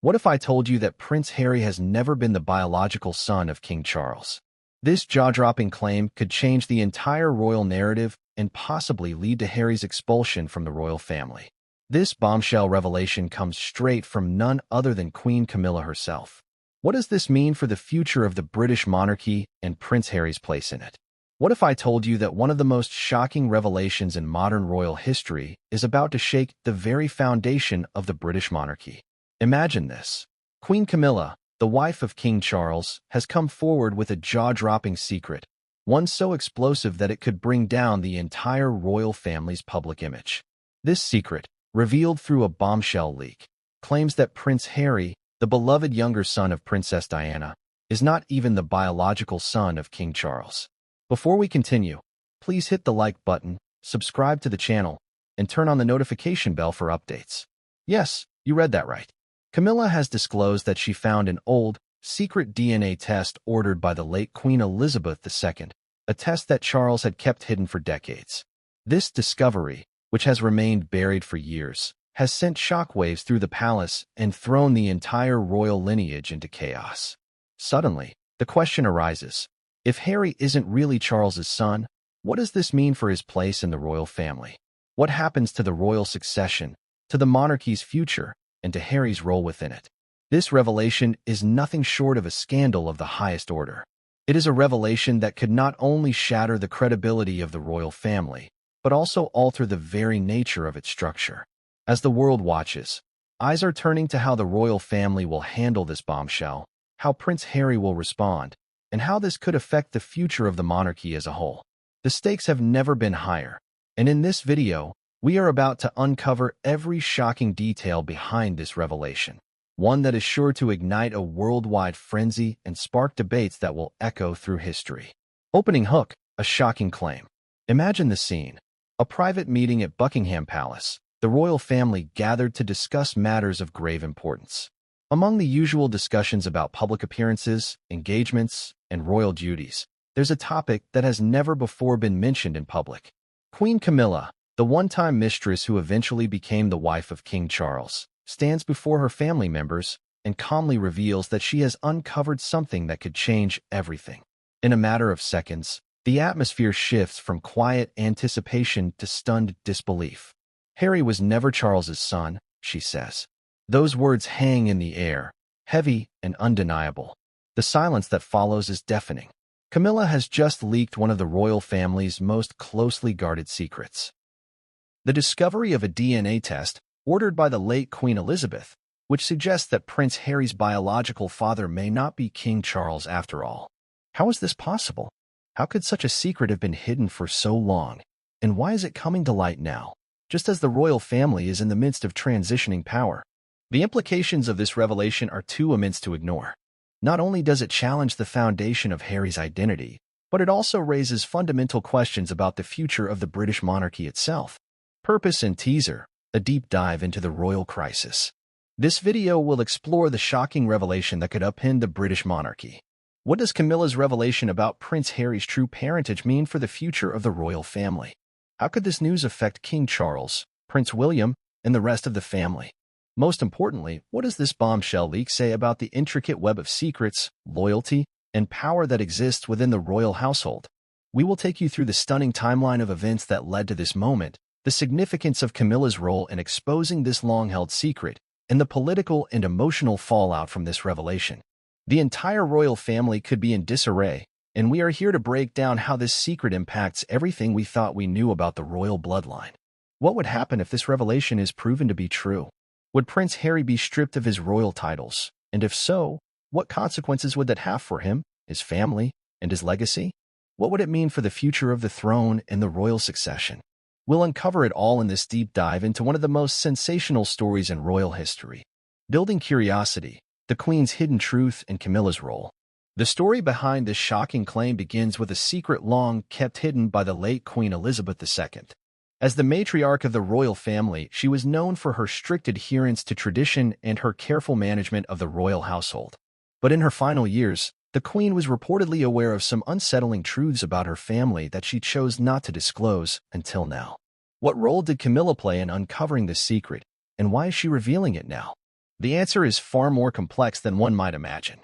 What if I told you that Prince Harry has never been the biological son of King Charles? This jaw-dropping claim could change the entire royal narrative and possibly lead to Harry's expulsion from the royal family. This bombshell revelation comes straight from none other than Queen Camilla herself. What does this mean for the future of the British monarchy and Prince Harry's place in it? What if I told you that one of the most shocking revelations in modern royal history is about to shake the very foundation of the British monarchy? Imagine this. Queen Camilla, the wife of King Charles, has come forward with a jaw-dropping secret, one so explosive that it could bring down the entire royal family's public image. This secret, revealed through a bombshell leak, claims that Prince Harry, the beloved younger son of Princess Diana, is not even the biological son of King Charles. Before we continue, please hit the like button, subscribe to the channel, and turn on the notification bell for updates. Yes, you read that right. Camilla has disclosed that she found an old, secret DNA test ordered by the late Queen Elizabeth II, a test that Charles had kept hidden for decades. This discovery, which has remained buried for years, has sent shockwaves through the palace and thrown the entire royal lineage into chaos. Suddenly, the question arises, if Harry isn't really Charles's son, what does this mean for his place in the royal family? What happens to the royal succession, to the monarchy's future, and to Harry's role within it? This revelation is nothing short of a scandal of the highest order. It is a revelation that could not only shatter the credibility of the royal family, but also alter the very nature of its structure. As the world watches, eyes are turning to how the royal family will handle this bombshell, how Prince Harry will respond, and how this could affect the future of the monarchy as a whole. The stakes have never been higher, and in this video, we are about to uncover every shocking detail behind this revelation, one that is sure to ignite a worldwide frenzy and spark debates that will echo through history. Opening hook, a shocking claim. Imagine the scene. A private meeting at Buckingham Palace. The royal family gathered to discuss matters of grave importance. Among the usual discussions about public appearances, engagements, and royal duties, there's a topic that has never before been mentioned in public. Queen Camilla, the one-time mistress who eventually became the wife of King Charles, stands before her family members and calmly reveals that she has uncovered something that could change everything. In a matter of seconds, the atmosphere shifts from quiet anticipation to stunned disbelief. Harry was never Charles's son, she says. Those words hang in the air, heavy and undeniable. The silence that follows is deafening. Camilla has just leaked one of the royal family's most closely guarded secrets. The discovery of a DNA test ordered by the late Queen Elizabeth, which suggests that Prince Harry's biological father may not be King Charles after all. How is this possible? How could such a secret have been hidden for so long? And why is it coming to light now, just as the royal family is in the midst of transitioning power? The implications of this revelation are too immense to ignore. Not only does it challenge the foundation of Harry's identity, but it also raises fundamental questions about the future of the British monarchy itself. Purpose and teaser, a deep dive into the royal crisis. This video will explore the shocking revelation that could upend the British monarchy. What does Camilla's revelation about Prince Harry's true parentage mean for the future of the royal family? How could this news affect King Charles, Prince William, and the rest of the family? Most importantly, what does this bombshell leak say about the intricate web of secrets, loyalty, and power that exists within the royal household? We will take you through the stunning timeline of events that led to this moment, the significance of Camilla's role in exposing this long-held secret, and the political and emotional fallout from this revelation. The entire royal family could be in disarray, and we are here to break down how this secret impacts everything we thought we knew about the royal bloodline. What would happen if this revelation is proven to be true? Would Prince Harry be stripped of his royal titles? And if so, what consequences would that have for him, his family, and his legacy? What would it mean for the future of the throne and the royal succession? We'll uncover it all in this deep dive into one of the most sensational stories in royal history. Building curiosity, the Queen's hidden truth, and Camilla's role. The story behind this shocking claim begins with a secret long kept hidden by the late Queen Elizabeth II. As the matriarch of the royal family, she was known for her strict adherence to tradition and her careful management of the royal household. But in her final years, the Queen was reportedly aware of some unsettling truths about her family that she chose not to disclose until now. What role did Camilla play in uncovering this secret, and why is she revealing it now? The answer is far more complex than one might imagine.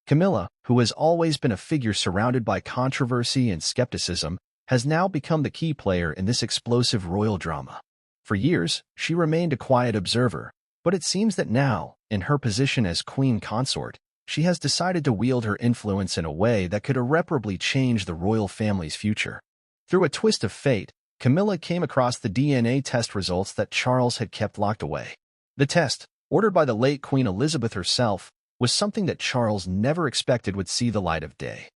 Camilla, who has always been a figure surrounded by controversy and skepticism, has now become the key player in this explosive royal drama. For years, she remained a quiet observer, but it seems that now, in her position as queen consort, she has decided to wield her influence in a way that could irreparably change the royal family's future. Through a twist of fate, Camilla came across the DNA test results that Charles had kept locked away. The test, ordered by the late Queen Elizabeth herself, was something that Charles never expected would see the light of day.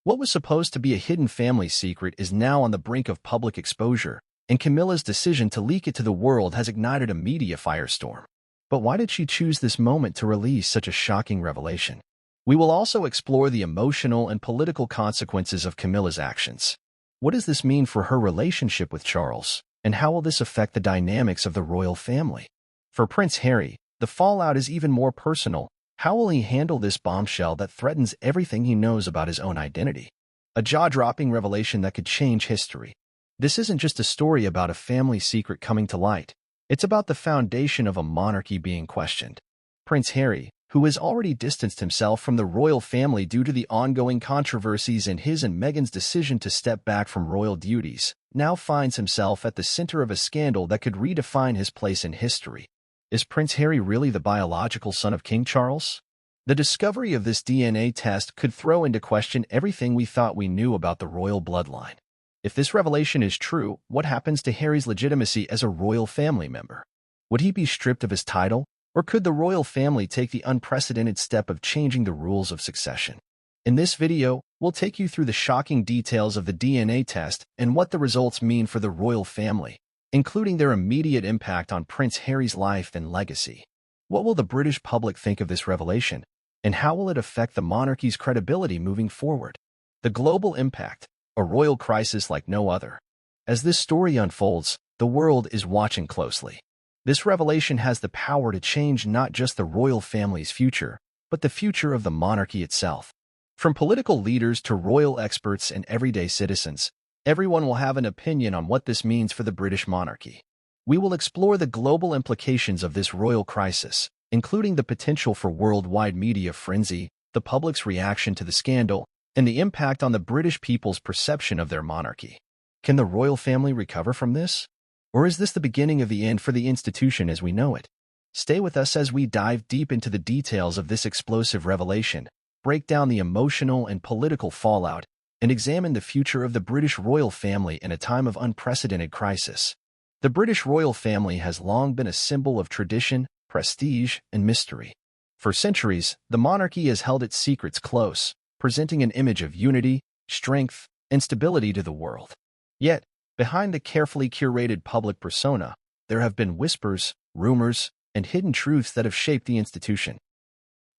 What was supposed to be a hidden family secret is now on the brink of public exposure, and Camilla's decision to leak it to the world has ignited a media firestorm. But why did she choose this moment to release such a shocking revelation? We will also explore the emotional and political consequences of Camilla's actions. What does this mean for her relationship with Charles, and how will this affect the dynamics of the royal family? For Prince Harry, the fallout is even more personal. How will he handle this bombshell that threatens everything he knows about his own identity? A jaw-dropping revelation that could change history. This isn't just a story about a family secret coming to light. It's about the foundation of a monarchy being questioned. Prince Harry, who has already distanced himself from the royal family due to the ongoing controversies and his and Meghan's decision to step back from royal duties, now finds himself at the center of a scandal that could redefine his place in history. Is Prince Harry really the biological son of King Charles? The discovery of this DNA test could throw into question everything we thought we knew about the royal bloodline. If this revelation is true, what happens to Harry's legitimacy as a royal family member? Would he be stripped of his title, or could the royal family take the unprecedented step of changing the rules of succession? In this video, we'll take you through the shocking details of the DNA test and what the results mean for the royal family, including their immediate impact on Prince Harry's life and legacy. What will the British public think of this revelation, and how will it affect the monarchy's credibility moving forward? The global impact, a royal crisis like no other. As this story unfolds, the world is watching closely. This revelation has the power to change not just the royal family's future, but the future of the monarchy itself. From political leaders to royal experts and everyday citizens, everyone will have an opinion on what this means for the British monarchy. We will explore the global implications of this royal crisis, including the potential for worldwide media frenzy, the public's reaction to the scandal, and the impact on the British people's perception of their monarchy. Can the royal family recover from this? Or is this the beginning of the end for the institution as we know it? Stay with us as we dive deep into the details of this explosive revelation, break down the emotional and political fallout, and examine the future of the British royal family in a time of unprecedented crisis. The British royal family has long been a symbol of tradition, prestige, and mystery. For centuries, the monarchy has held its secrets close, presenting an image of unity, strength, and stability to the world. Yet, behind the carefully curated public persona, there have been whispers, rumors, and hidden truths that have shaped the institution.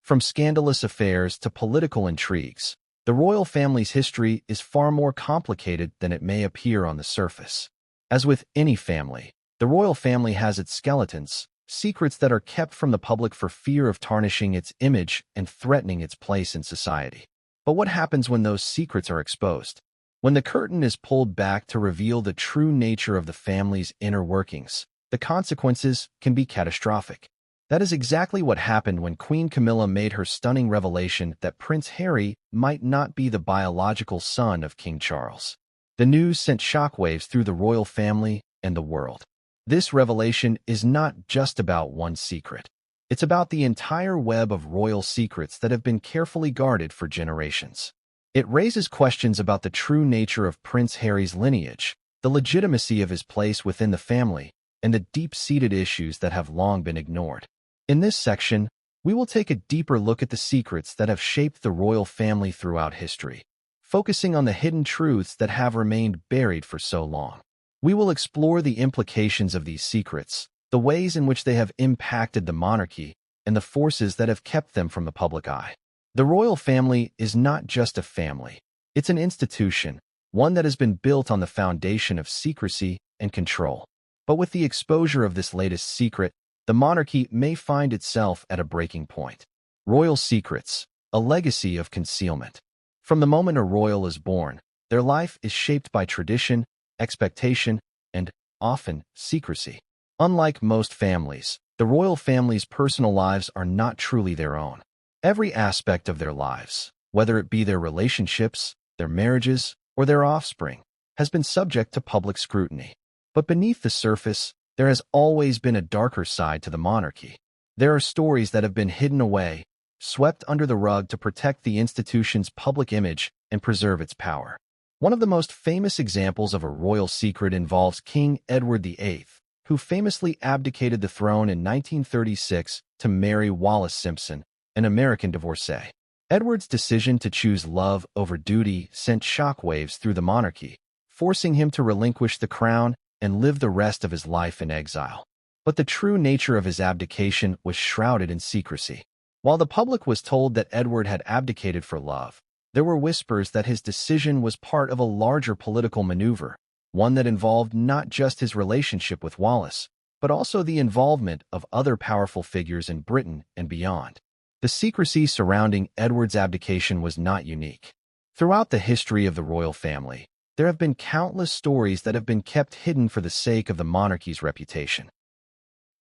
From scandalous affairs to political intrigues, the royal family's history is far more complicated than it may appear on the surface. As with any family, the royal family has its skeletons, secrets that are kept from the public for fear of tarnishing its image and threatening its place in society. But what happens when those secrets are exposed? When the curtain is pulled back to reveal the true nature of the family's inner workings, the consequences can be catastrophic. That is exactly what happened when Queen Camilla made her stunning revelation that Prince Harry might not be the biological son of King Charles. The news sent shockwaves through the royal family and the world. This revelation is not just about one secret. It's about the entire web of royal secrets that have been carefully guarded for generations. It raises questions about the true nature of Prince Harry's lineage, the legitimacy of his place within the family, and the deep-seated issues that have long been ignored. In this section, we will take a deeper look at the secrets that have shaped the royal family throughout history, focusing on the hidden truths that have remained buried for so long. We will explore the implications of these secrets, the ways in which they have impacted the monarchy, and the forces that have kept them from the public eye. The royal family is not just a family. It's an institution, one that has been built on the foundation of secrecy and control. But with the exposure of this latest secret, the monarchy may find itself at a breaking point. Royal secrets, a legacy of concealment. From the moment a royal is born, their life is shaped by tradition, expectation, and, often, secrecy. Unlike most families, the royal family's personal lives are not truly their own. Every aspect of their lives, whether it be their relationships, their marriages, or their offspring, has been subject to public scrutiny. But beneath the surface, there has always been a darker side to the monarchy. There are stories that have been hidden away, swept under the rug to protect the institution's public image and preserve its power. One of the most famous examples of a royal secret involves King Edward VIII, who famously abdicated the throne in 1936 to marry Wallis Simpson, an American divorcee. Edward's decision to choose love over duty sent shockwaves through the monarchy, forcing him to relinquish the crown and live the rest of his life in exile. But the true nature of his abdication was shrouded in secrecy. While the public was told that Edward had abdicated for love, there were whispers that his decision was part of a larger political maneuver, one that involved not just his relationship with Wallis, but also the involvement of other powerful figures in Britain and beyond. The secrecy surrounding Edward's abdication was not unique. Throughout the history of the royal family, there have been countless stories that have been kept hidden for the sake of the monarchy's reputation.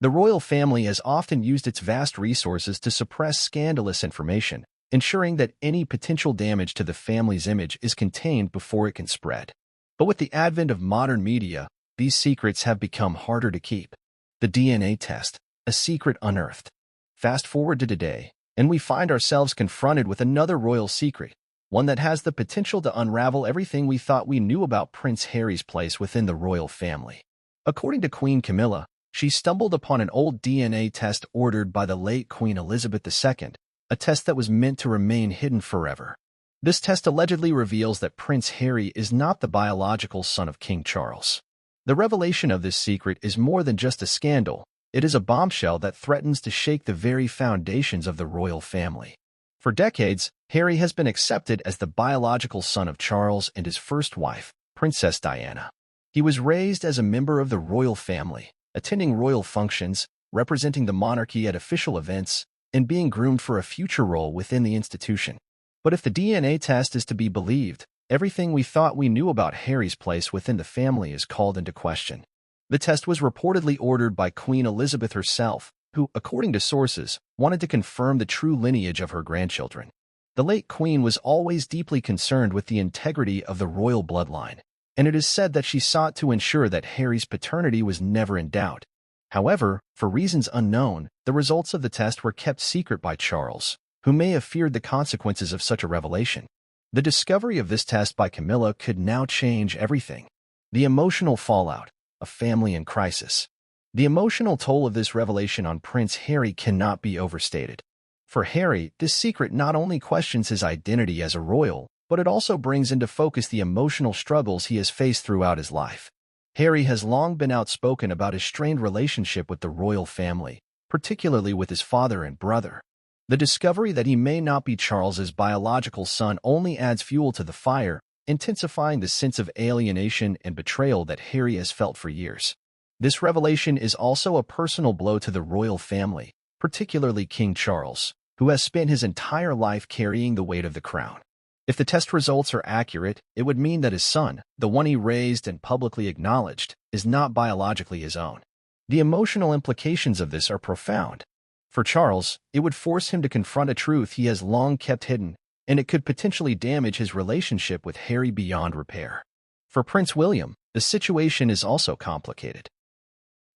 The royal family has often used its vast resources to suppress scandalous information, ensuring that any potential damage to the family's image is contained before it can spread. But with the advent of modern media, these secrets have become harder to keep. The DNA test, a secret unearthed. Fast forward to today, and we find ourselves confronted with another royal secret, one that has the potential to unravel everything we thought we knew about Prince Harry's place within the royal family. According to Queen Camilla, she stumbled upon an old DNA test ordered by the late Queen Elizabeth II, a test that was meant to remain hidden forever. This test allegedly reveals that Prince Harry is not the biological son of King Charles. The revelation of this secret is more than just a scandal. It is a bombshell that threatens to shake the very foundations of the royal family. For decades, Harry has been accepted as the biological son of Charles and his first wife, Princess Diana. He was raised as a member of the royal family, attending royal functions, representing the monarchy at official events, and being groomed for a future role within the institution. But if the DNA test is to be believed, everything we thought we knew about Harry's place within the family is called into question. The test was reportedly ordered by Queen Elizabeth herself, who, according to sources, wanted to confirm the true lineage of her grandchildren. The late queen was always deeply concerned with the integrity of the royal bloodline, and it is said that she sought to ensure that Harry's paternity was never in doubt. However, for reasons unknown, the results of the test were kept secret by Charles, who may have feared the consequences of such a revelation. The discovery of this test by Camilla could now change everything. The emotional fallout, a family in crisis. The emotional toll of this revelation on Prince Harry cannot be overstated. For Harry, this secret not only questions his identity as a royal, but it also brings into focus the emotional struggles he has faced throughout his life. Harry has long been outspoken about his strained relationship with the royal family, particularly with his father and brother. The discovery that he may not be Charles's biological son only adds fuel to the fire, intensifying the sense of alienation and betrayal that Harry has felt for years. This revelation is also a personal blow to the royal family, particularly King Charles, who has spent his entire life carrying the weight of the crown. If the test results are accurate, it would mean that his son, the one he raised and publicly acknowledged, is not biologically his own. The emotional implications of this are profound. For Charles, it would force him to confront a truth he has long kept hidden, and it could potentially damage his relationship with Harry beyond repair. For Prince William, the situation is also complicated.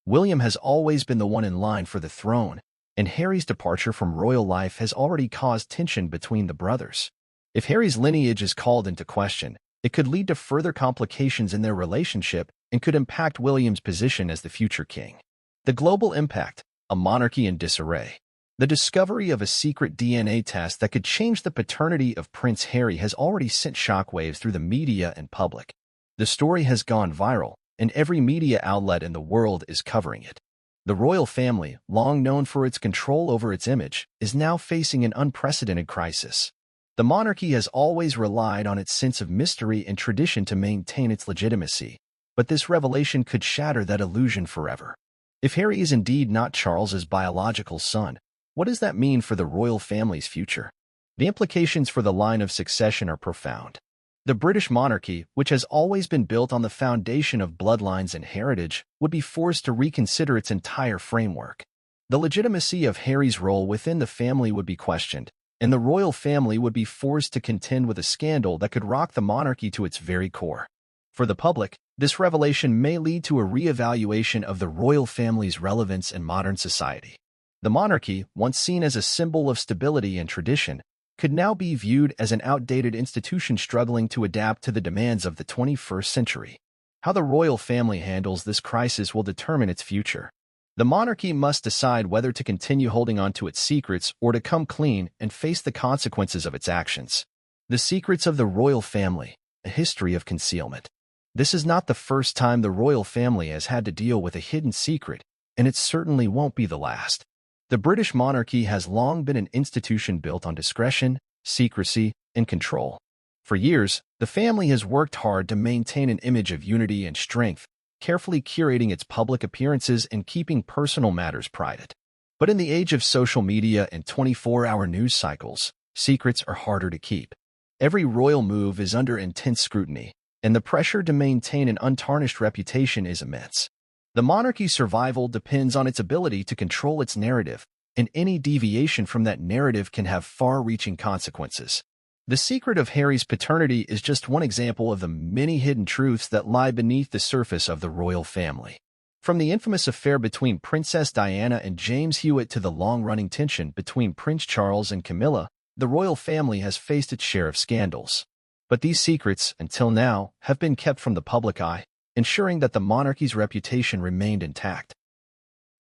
William has always been the one in line for the throne, and Harry's departure from royal life has already caused tension between the brothers. If Harry's lineage is called into question, it could lead to further complications in their relationship and could impact William's position as the future king. The global impact, a monarchy in disarray. The discovery of a secret DNA test that could change the paternity of Prince Harry has already sent shockwaves through the media and public. The story has gone viral, and every media outlet in the world is covering it. The royal family, long known for its control over its image, is now facing an unprecedented crisis. The monarchy has always relied on its sense of mystery and tradition to maintain its legitimacy, but this revelation could shatter that illusion forever. If Harry is indeed not Charles's biological son, what does that mean for the royal family's future? The implications for the line of succession are profound. The British monarchy, which has always been built on the foundation of bloodlines and heritage, would be forced to reconsider its entire framework. The legitimacy of Harry's role within the family would be questioned, and the royal family would be forced to contend with a scandal that could rock the monarchy to its very core. For the public, this revelation may lead to a re-evaluation of the royal family's relevance in modern society. The monarchy, once seen as a symbol of stability and tradition, could now be viewed as an outdated institution struggling to adapt to the demands of the 21st century. How the royal family handles this crisis will determine its future. The monarchy must decide whether to continue holding on to its secrets or to come clean and face the consequences of its actions. The secrets of the royal family, a history of concealment. This is not the first time the royal family has had to deal with a hidden secret, and it certainly won't be the last. The British monarchy has long been an institution built on discretion, secrecy, and control. For years, the family has worked hard to maintain an image of unity and strength, carefully curating its public appearances and keeping personal matters private. But in the age of social media and 24-hour news cycles, secrets are harder to keep. Every royal move is under intense scrutiny, and the pressure to maintain an untarnished reputation is immense. The monarchy's survival depends on its ability to control its narrative, and any deviation from that narrative can have far-reaching consequences. The secret of Harry's paternity is just one example of the many hidden truths that lie beneath the surface of the royal family. From the infamous affair between Princess Diana and James Hewitt to the long-running tension between Prince Charles and Camilla, the royal family has faced its share of scandals. But these secrets, until now, have been kept from the public eye, ensuring that the monarchy's reputation remained intact.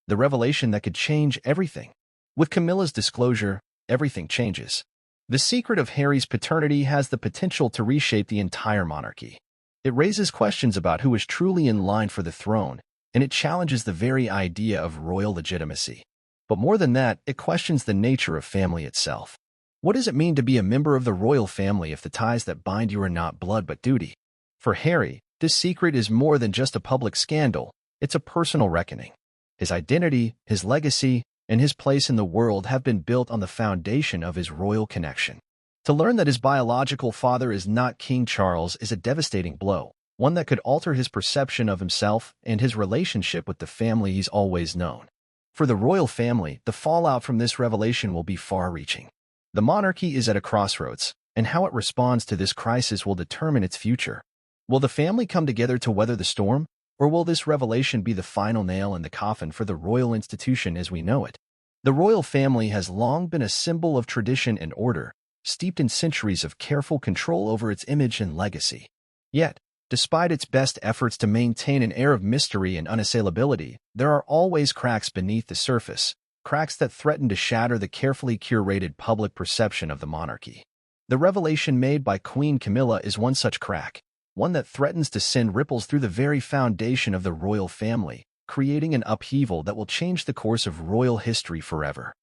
The revelation that could change everything. With Camilla's disclosure, everything changes. The secret of Harry's paternity has the potential to reshape the entire monarchy. It raises questions about who is truly in line for the throne, and it challenges the very idea of royal legitimacy. But more than that, it questions the nature of family itself. What does it mean to be a member of the royal family if the ties that bind you are not blood but duty? For Harry, this secret is more than just a public scandal, it's a personal reckoning. His identity, his legacy, and his place in the world have been built on the foundation of his royal connection. To learn that his biological father is not King Charles is a devastating blow, one that could alter his perception of himself and his relationship with the family he's always known. For the royal family, the fallout from this revelation will be far-reaching. The monarchy is at a crossroads, and how it responds to this crisis will determine its future. Will the family come together to weather the storm, or will this revelation be the final nail in the coffin for the royal institution as we know it? The royal family has long been a symbol of tradition and order, steeped in centuries of careful control over its image and legacy. Yet, despite its best efforts to maintain an air of mystery and unassailability, there are always cracks beneath the surface, cracks that threaten to shatter the carefully curated public perception of the monarchy. The revelation made by Queen Camilla is one such crack, one that threatens to send ripples through the very foundation of the royal family, creating an upheaval that will change the course of royal history forever.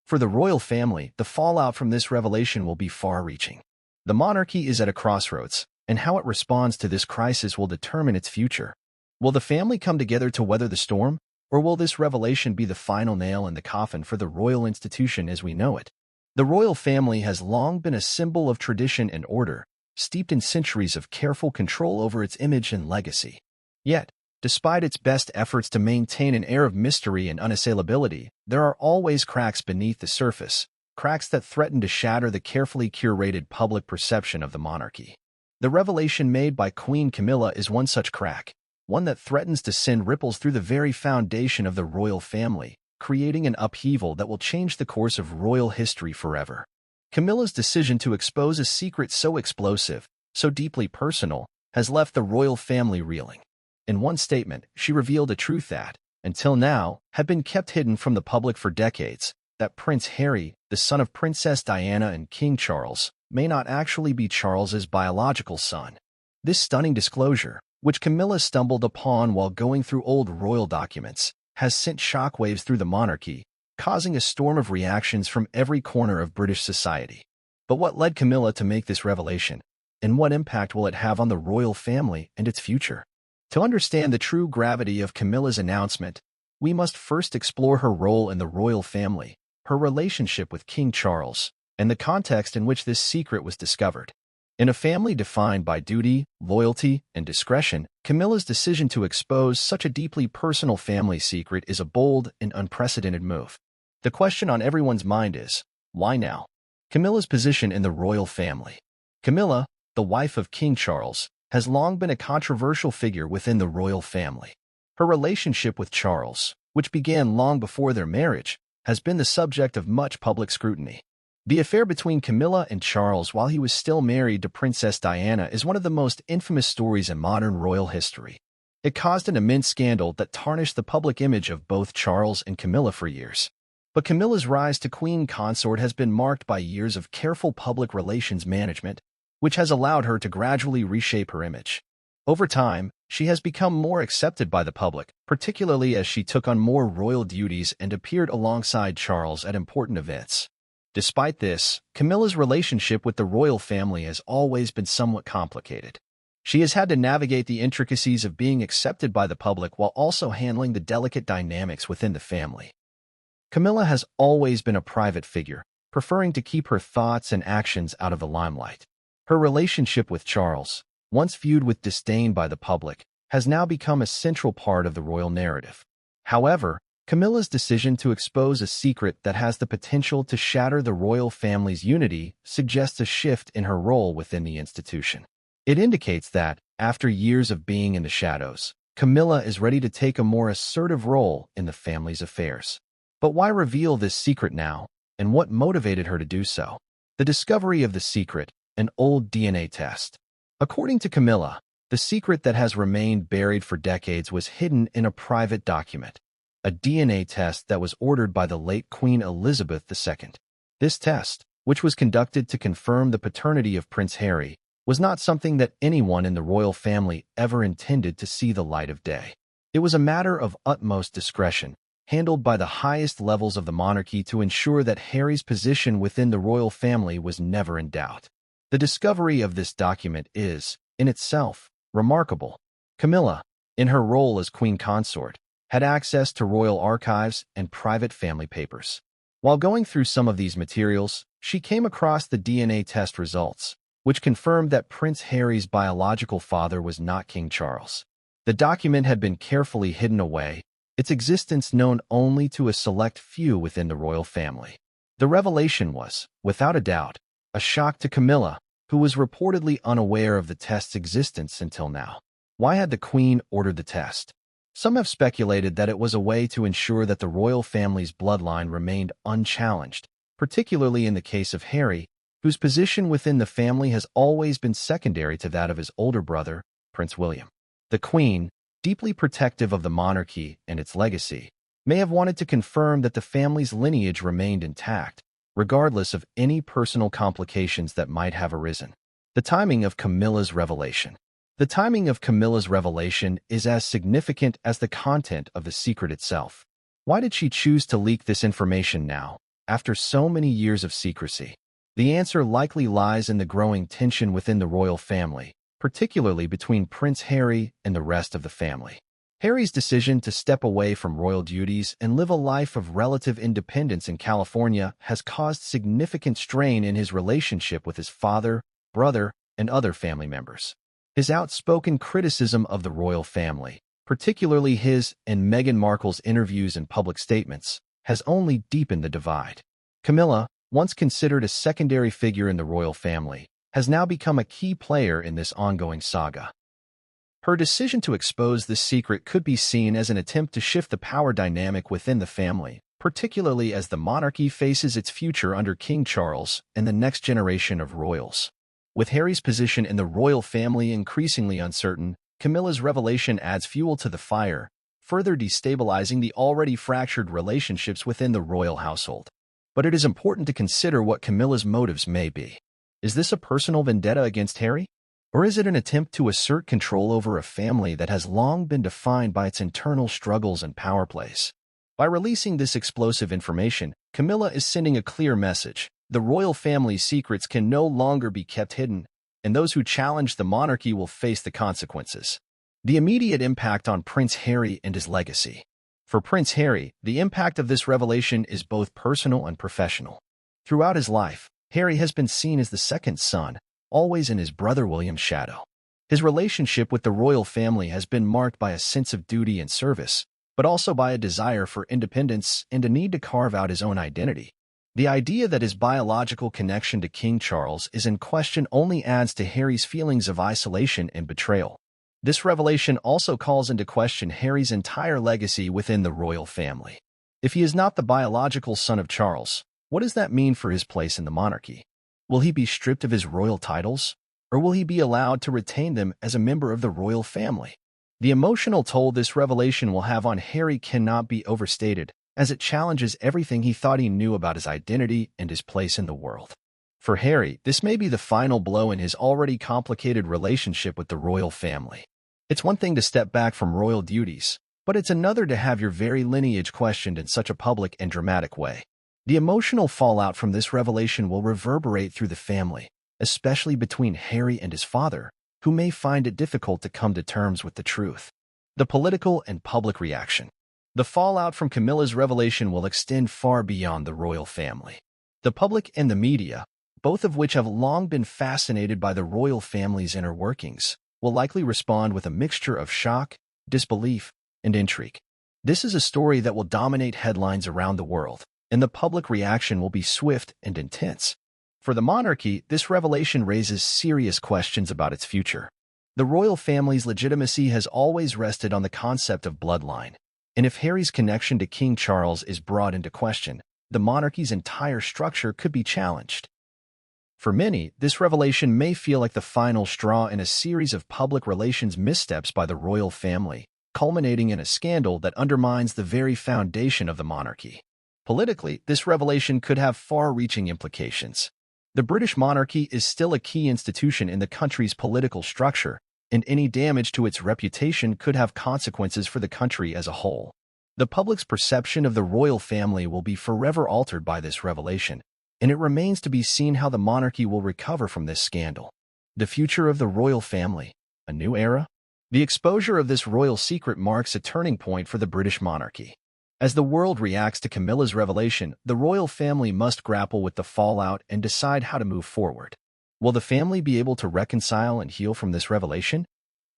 For the royal family, the fallout from this revelation will be far-reaching. The monarchy is at a crossroads, and how it responds to this crisis will determine its future. Will the family come together to weather the storm, or will this revelation be the final nail in the coffin for the royal institution as we know it? The royal family has long been a symbol of tradition and order, steeped in centuries of careful control over its image and legacy. Yet, despite its best efforts to maintain an air of mystery and unassailability, there are always cracks beneath the surface, cracks that threaten to shatter the carefully curated public perception of the monarchy. The revelation made by Queen Camilla is one such crack, one that threatens to send ripples through the very foundation of the royal family, creating an upheaval that will change the course of royal history forever. Camilla's decision to expose a secret so explosive, so deeply personal, has left the royal family reeling. In one statement, she revealed a truth that, until now, had been kept hidden from the public for decades, that Prince Harry, the son of Princess Diana and King Charles, may not actually be Charles's biological son. This stunning disclosure, which Camilla stumbled upon while going through old royal documents, has sent shockwaves through the monarchy, causing a storm of reactions from every corner of British society. But what led Camilla to make this revelation, and what impact will it have on the royal family and its future? To understand the true gravity of Camilla's announcement, we must first explore her role in the royal family, her relationship with King Charles, and the context in which this secret was discovered. In a family defined by duty, loyalty, and discretion, Camilla's decision to expose such a deeply personal family secret is a bold and unprecedented move. The question on everyone's mind is, why now? Camilla's position in the royal family. Camilla, the wife of King Charles, has long been a controversial figure within the royal family. Her relationship with Charles, which began long before their marriage, has been the subject of much public scrutiny. The affair between Camilla and Charles while he was still married to Princess Diana is one of the most infamous stories in modern royal history. It caused an immense scandal that tarnished the public image of both Charles and Camilla for years. But Camilla's rise to queen consort has been marked by years of careful public relations management, which has allowed her to gradually reshape her image. Over time, she has become more accepted by the public, particularly as she took on more royal duties and appeared alongside Charles at important events. Despite this, Camilla's relationship with the royal family has always been somewhat complicated. She has had to navigate the intricacies of being accepted by the public while also handling the delicate dynamics within the family. Camilla has always been a private figure, preferring to keep her thoughts and actions out of the limelight. Her relationship with Charles, once viewed with disdain by the public, has now become a central part of the royal narrative. However, Camilla's decision to expose a secret that has the potential to shatter the royal family's unity suggests a shift in her role within the institution. It indicates that, after years of being in the shadows, Camilla is ready to take a more assertive role in the family's affairs. But why reveal this secret now, and what motivated her to do so? The discovery of the secret, an old DNA test. According to Camilla, the secret that has remained buried for decades was hidden in a private document, a DNA test that was ordered by the late Queen Elizabeth II. This test, which was conducted to confirm the paternity of Prince Harry, was not something that anyone in the royal family ever intended to see the light of day. It was a matter of utmost discretion, handled by the highest levels of the monarchy to ensure that Harry's position within the royal family was never in doubt. The discovery of this document is, in itself, remarkable. Camilla, in her role as queen consort, had access to royal archives and private family papers. While going through some of these materials, she came across the DNA test results, which confirmed that Prince Harry's biological father was not King Charles. The document had been carefully hidden away, its existence known only to a select few within the royal family. The revelation was, without a doubt, a shock to Camilla, who was reportedly unaware of the test's existence until now. Why had the Queen ordered the test? Some have speculated that it was a way to ensure that the royal family's bloodline remained unchallenged, particularly in the case of Harry, whose position within the family has always been secondary to that of his older brother, Prince William. The Queen, deeply protective of the monarchy and its legacy, may have wanted to confirm that the family's lineage remained intact, regardless of any personal complications that might have arisen. The timing of Camilla's revelation. The timing of Camilla's revelation is as significant as the content of the secret itself. Why did she choose to leak this information now, after so many years of secrecy? The answer likely lies in the growing tension within the royal family, particularly between Prince Harry and the rest of the family. Harry's decision to step away from royal duties and live a life of relative independence in California has caused significant strain in his relationship with his father, brother, and other family members. His outspoken criticism of the royal family, particularly his and Meghan Markle's interviews and public statements, has only deepened the divide. Camilla, once considered a secondary figure in the royal family, has now become a key player in this ongoing saga. Her decision to expose this secret could be seen as an attempt to shift the power dynamic within the family, particularly as the monarchy faces its future under King Charles and the next generation of royals. With Harry's position in the royal family increasingly uncertain, Camilla's revelation adds fuel to the fire, further destabilizing the already fractured relationships within the royal household. But it is important to consider what Camilla's motives may be. Is this a personal vendetta against Harry? Or is it an attempt to assert control over a family that has long been defined by its internal struggles and power plays? By releasing this explosive information, Camilla is sending a clear message. The royal family's secrets can no longer be kept hidden, and those who challenge the monarchy will face the consequences. The immediate impact on Prince Harry and his legacy. For Prince Harry, the impact of this revelation is both personal and professional. Throughout his life, Harry has been seen as the second son, always in his brother William's shadow. His relationship with the royal family has been marked by a sense of duty and service, but also by a desire for independence and a need to carve out his own identity. The idea that his biological connection to King Charles is in question only adds to Harry's feelings of isolation and betrayal. This revelation also calls into question Harry's entire legacy within the royal family. If he is not the biological son of Charles, what does that mean for his place in the monarchy? Will he be stripped of his royal titles, or will he be allowed to retain them as a member of the royal family? The emotional toll this revelation will have on Harry cannot be overstated, as it challenges everything he thought he knew about his identity and his place in the world. For Harry, this may be the final blow in his already complicated relationship with the royal family. It's one thing to step back from royal duties, but it's another to have your very lineage questioned in such a public and dramatic way. The emotional fallout from this revelation will reverberate through the family, especially between Harry and his father, who may find it difficult to come to terms with the truth. The political and public reaction. The fallout from Camilla's revelation will extend far beyond the royal family. The public and the media, both of which have long been fascinated by the royal family's inner workings, will likely respond with a mixture of shock, disbelief, and intrigue. This is a story that will dominate headlines around the world, and the public reaction will be swift and intense. For the monarchy, this revelation raises serious questions about its future. The royal family's legitimacy has always rested on the concept of bloodline, and if Harry's connection to King Charles is brought into question, the monarchy's entire structure could be challenged. For many, this revelation may feel like the final straw in a series of public relations missteps by the royal family, culminating in a scandal that undermines the very foundation of the monarchy. Politically, this revelation could have far-reaching implications. The British monarchy is still a key institution in the country's political structure, and any damage to its reputation could have consequences for the country as a whole. The public's perception of the royal family will be forever altered by this revelation, and it remains to be seen how the monarchy will recover from this scandal. The future of the royal family, a new era? The exposure of this royal secret marks a turning point for the British monarchy. As the world reacts to Camilla's revelation, the royal family must grapple with the fallout and decide how to move forward. Will the family be able to reconcile and heal from this revelation?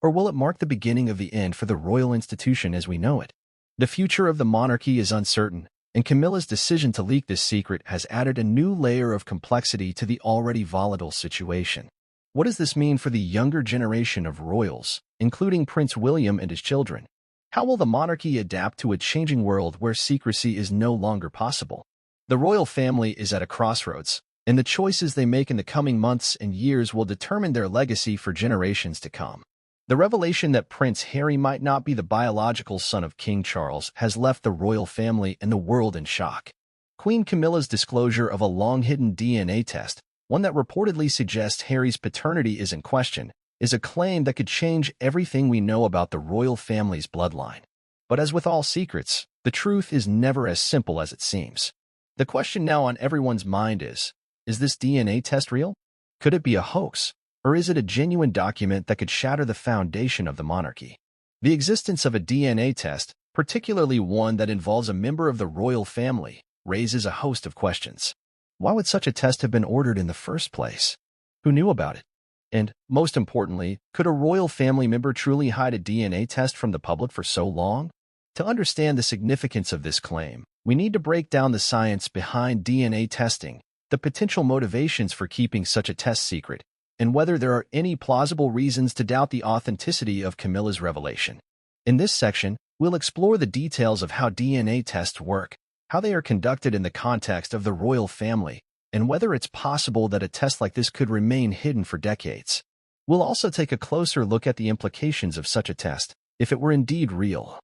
Or will it mark the beginning of the end for the royal institution as we know it? The future of the monarchy is uncertain, and Camilla's decision to leak this secret has added a new layer of complexity to the already volatile situation. What does this mean for the younger generation of royals, including Prince William and his children? How will the monarchy adapt to a changing world where secrecy is no longer possible? The royal family is at a crossroads, and the choices they make in the coming months and years will determine their legacy for generations to come. The revelation that Prince Harry might not be the biological son of King Charles has left the royal family and the world in shock. Queen Camilla's disclosure of a long-hidden DNA test, one that reportedly suggests Harry's paternity is in question, is a claim that could change everything we know about the royal family's bloodline. But as with all secrets, the truth is never as simple as it seems. The question now on everyone's mind is this DNA test real? Could it be a hoax? Or is it a genuine document that could shatter the foundation of the monarchy? The existence of a DNA test, particularly one that involves a member of the royal family, raises a host of questions. Why would such a test have been ordered in the first place? Who knew about it? And, most importantly, could a royal family member truly hide a DNA test from the public for so long? To understand the significance of this claim, we need to break down the science behind DNA testing, the potential motivations for keeping such a test secret, and whether there are any plausible reasons to doubt the authenticity of Camilla's revelation. In this section, we'll explore the details of how DNA tests work, how they are conducted in the context of the royal family, and whether it's possible that a test like this could remain hidden for decades. We'll also take a closer look at the implications of such a test, if it were indeed real,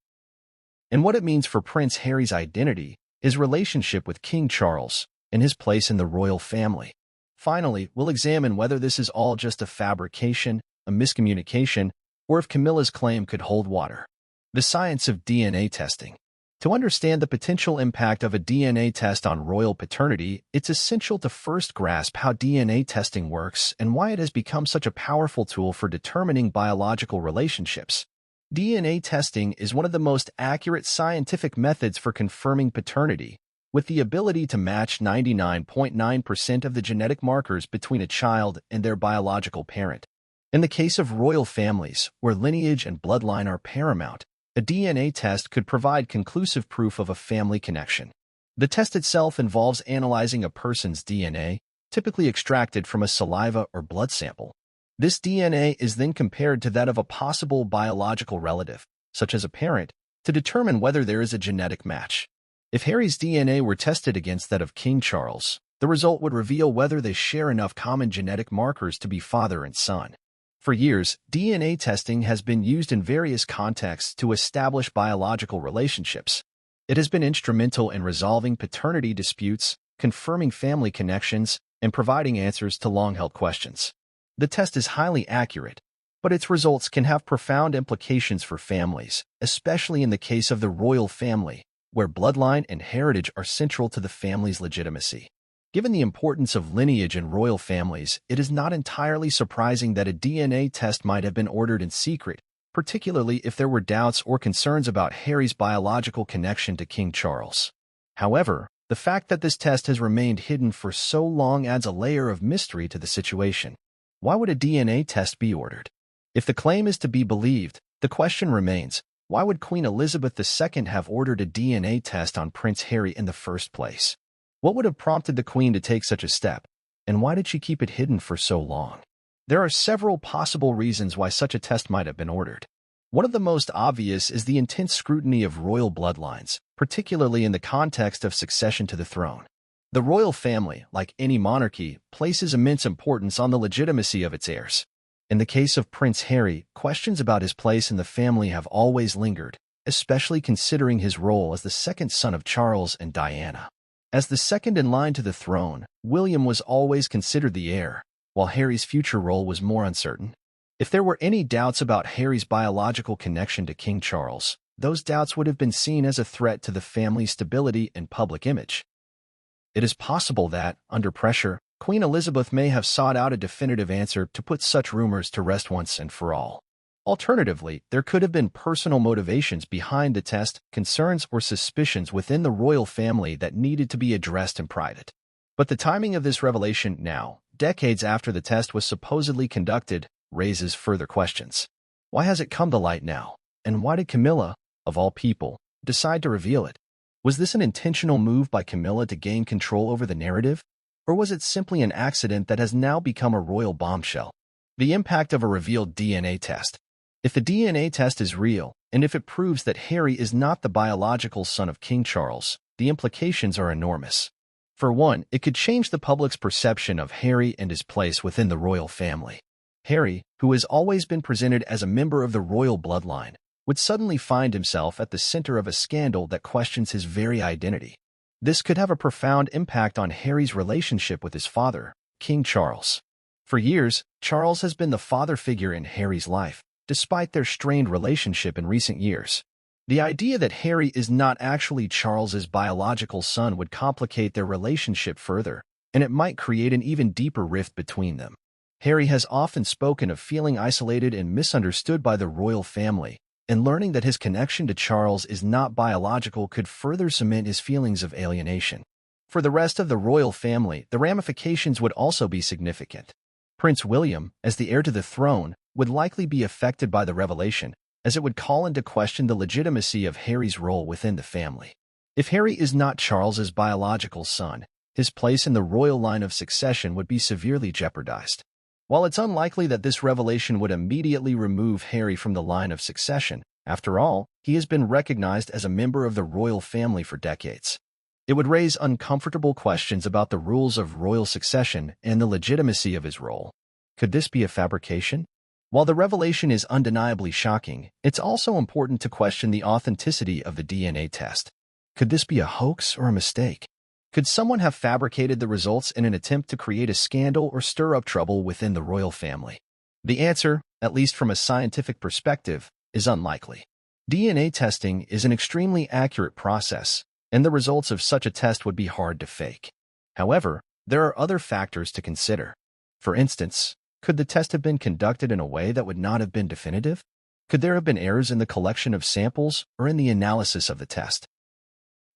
and what it means for Prince Harry's identity, his relationship with King Charles, and his place in the royal family. Finally, we'll examine whether this is all just a fabrication, a miscommunication, or if Camilla's claim could hold water. The science of DNA testing. To understand the potential impact of a DNA test on royal paternity, it's essential to first grasp how DNA testing works and why it has become such a powerful tool for determining biological relationships. DNA testing is one of the most accurate scientific methods for confirming paternity, with the ability to match 99.9% of the genetic markers between a child and their biological parent. In the case of royal families, where lineage and bloodline are paramount, a DNA test could provide conclusive proof of a family connection. The test itself involves analyzing a person's DNA, typically extracted from a saliva or blood sample. This DNA is then compared to that of a possible biological relative, such as a parent, to determine whether there is a genetic match. If Harry's DNA were tested against that of King Charles, the result would reveal whether they share enough common genetic markers to be father and son. For years, DNA testing has been used in various contexts to establish biological relationships. It has been instrumental in resolving paternity disputes, confirming family connections, and providing answers to long-held questions. The test is highly accurate, but its results can have profound implications for families, especially in the case of the royal family, where bloodline and heritage are central to the family's legitimacy. Given the importance of lineage in royal families, it is not entirely surprising that a DNA test might have been ordered in secret, particularly if there were doubts or concerns about Harry's biological connection to King Charles. However, the fact that this test has remained hidden for so long adds a layer of mystery to the situation. Why would a DNA test be ordered? If the claim is to be believed, the question remains, why would Queen Elizabeth II have ordered a DNA test on Prince Harry in the first place? What would have prompted the Queen to take such a step, and why did she keep it hidden for so long? There are several possible reasons why such a test might have been ordered. One of the most obvious is the intense scrutiny of royal bloodlines, particularly in the context of succession to the throne. The royal family, like any monarchy, places immense importance on the legitimacy of its heirs. In the case of Prince Harry, questions about his place in the family have always lingered, especially considering his role as the second son of Charles and Diana. As the second in line to the throne, William was always considered the heir, while Harry's future role was more uncertain. If there were any doubts about Harry's biological connection to King Charles, those doubts would have been seen as a threat to the family's stability and public image. It is possible that, under pressure, Queen Elizabeth may have sought out a definitive answer to put such rumors to rest once and for all. Alternatively, there could have been personal motivations behind the test, concerns or suspicions within the royal family that needed to be addressed in private. But the timing of this revelation now, decades after the test was supposedly conducted, raises further questions. Why has it come to light now? And why did Camilla, of all people, decide to reveal it? Was this an intentional move by Camilla to gain control over the narrative? Or was it simply an accident that has now become a royal bombshell? The impact of a revealed DNA test. If the DNA test is real, and if it proves that Harry is not the biological son of King Charles, the implications are enormous. For one, it could change the public's perception of Harry and his place within the royal family. Harry, who has always been presented as a member of the royal bloodline, would suddenly find himself at the center of a scandal that questions his very identity. This could have a profound impact on Harry's relationship with his father, King Charles. For years, Charles has been the father figure in Harry's life, despite their strained relationship in recent years. The idea that Harry is not actually Charles's biological son would complicate their relationship further, and it might create an even deeper rift between them. Harry has often spoken of feeling isolated and misunderstood by the royal family, and learning that his connection to Charles is not biological could further cement his feelings of alienation. For the rest of the royal family, the ramifications would also be significant. Prince William, as the heir to the throne, would likely be affected by the revelation, as it would call into question the legitimacy of Harry's role within the family. If Harry is not Charles's biological son, his place in the royal line of succession would be severely jeopardized. While it's unlikely that this revelation would immediately remove Harry from the line of succession, after all, he has been recognized as a member of the royal family for decades. It would raise uncomfortable questions about the rules of royal succession and the legitimacy of his role. Could this be a fabrication? While the revelation is undeniably shocking, it's also important to question the authenticity of the DNA test. Could this be a hoax or a mistake? Could someone have fabricated the results in an attempt to create a scandal or stir up trouble within the royal family? The answer, at least from a scientific perspective, is unlikely. DNA testing is an extremely accurate process, and the results of such a test would be hard to fake. However, there are other factors to consider. For instance, could the test have been conducted in a way that would not have been definitive? Could there have been errors in the collection of samples or in the analysis of the test?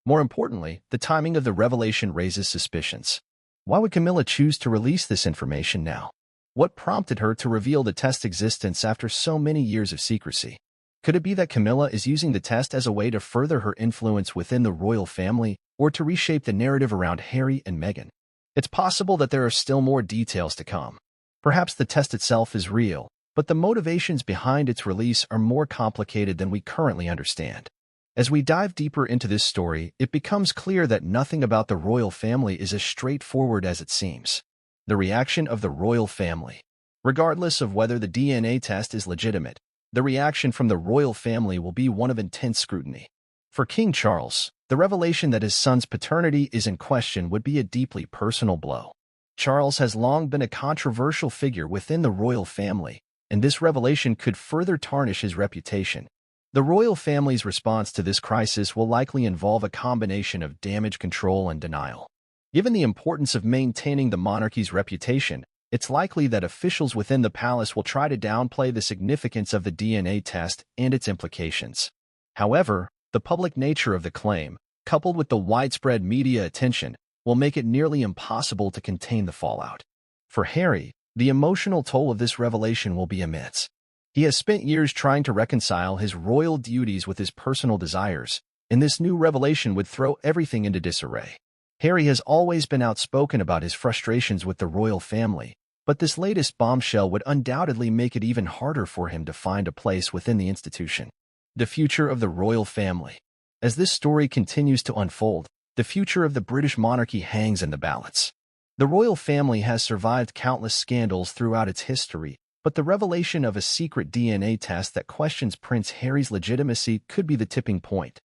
More importantly, the timing of the revelation raises suspicions. Why would Camilla choose to release this information now? What prompted her to reveal the test's existence after so many years of secrecy? Could it be that Camilla is using the test as a way to further her influence within the royal family or to reshape the narrative around Harry and Meghan? It's possible that there are still more details to come. Perhaps the test itself is real, but the motivations behind its release are more complicated than we currently understand. As we dive deeper into this story, it becomes clear that nothing about the royal family is as straightforward as it seems. The reaction of the royal family. Regardless of whether the DNA test is legitimate, the reaction from the royal family will be one of intense scrutiny. For King Charles, the revelation that his son's paternity is in question would be a deeply personal blow. Charles has long been a controversial figure within the royal family, and this revelation could further tarnish his reputation. The royal family's response to this crisis will likely involve a combination of damage control and denial. Given the importance of maintaining the monarchy's reputation, it's likely that officials within the palace will try to downplay the significance of the DNA test and its implications. However, the public nature of the claim, coupled with the widespread media attention, will make it nearly impossible to contain the fallout. For Harry, the emotional toll of this revelation will be immense. He has spent years trying to reconcile his royal duties with his personal desires, and this new revelation would throw everything into disarray. Harry has always been outspoken about his frustrations with the royal family, but this latest bombshell would undoubtedly make it even harder for him to find a place within the institution. The future of the royal family. As this story continues to unfold, the future of the British monarchy hangs in the balance. The royal family has survived countless scandals throughout its history, but the revelation of a secret DNA test that questions Prince Harry's legitimacy could be the tipping point.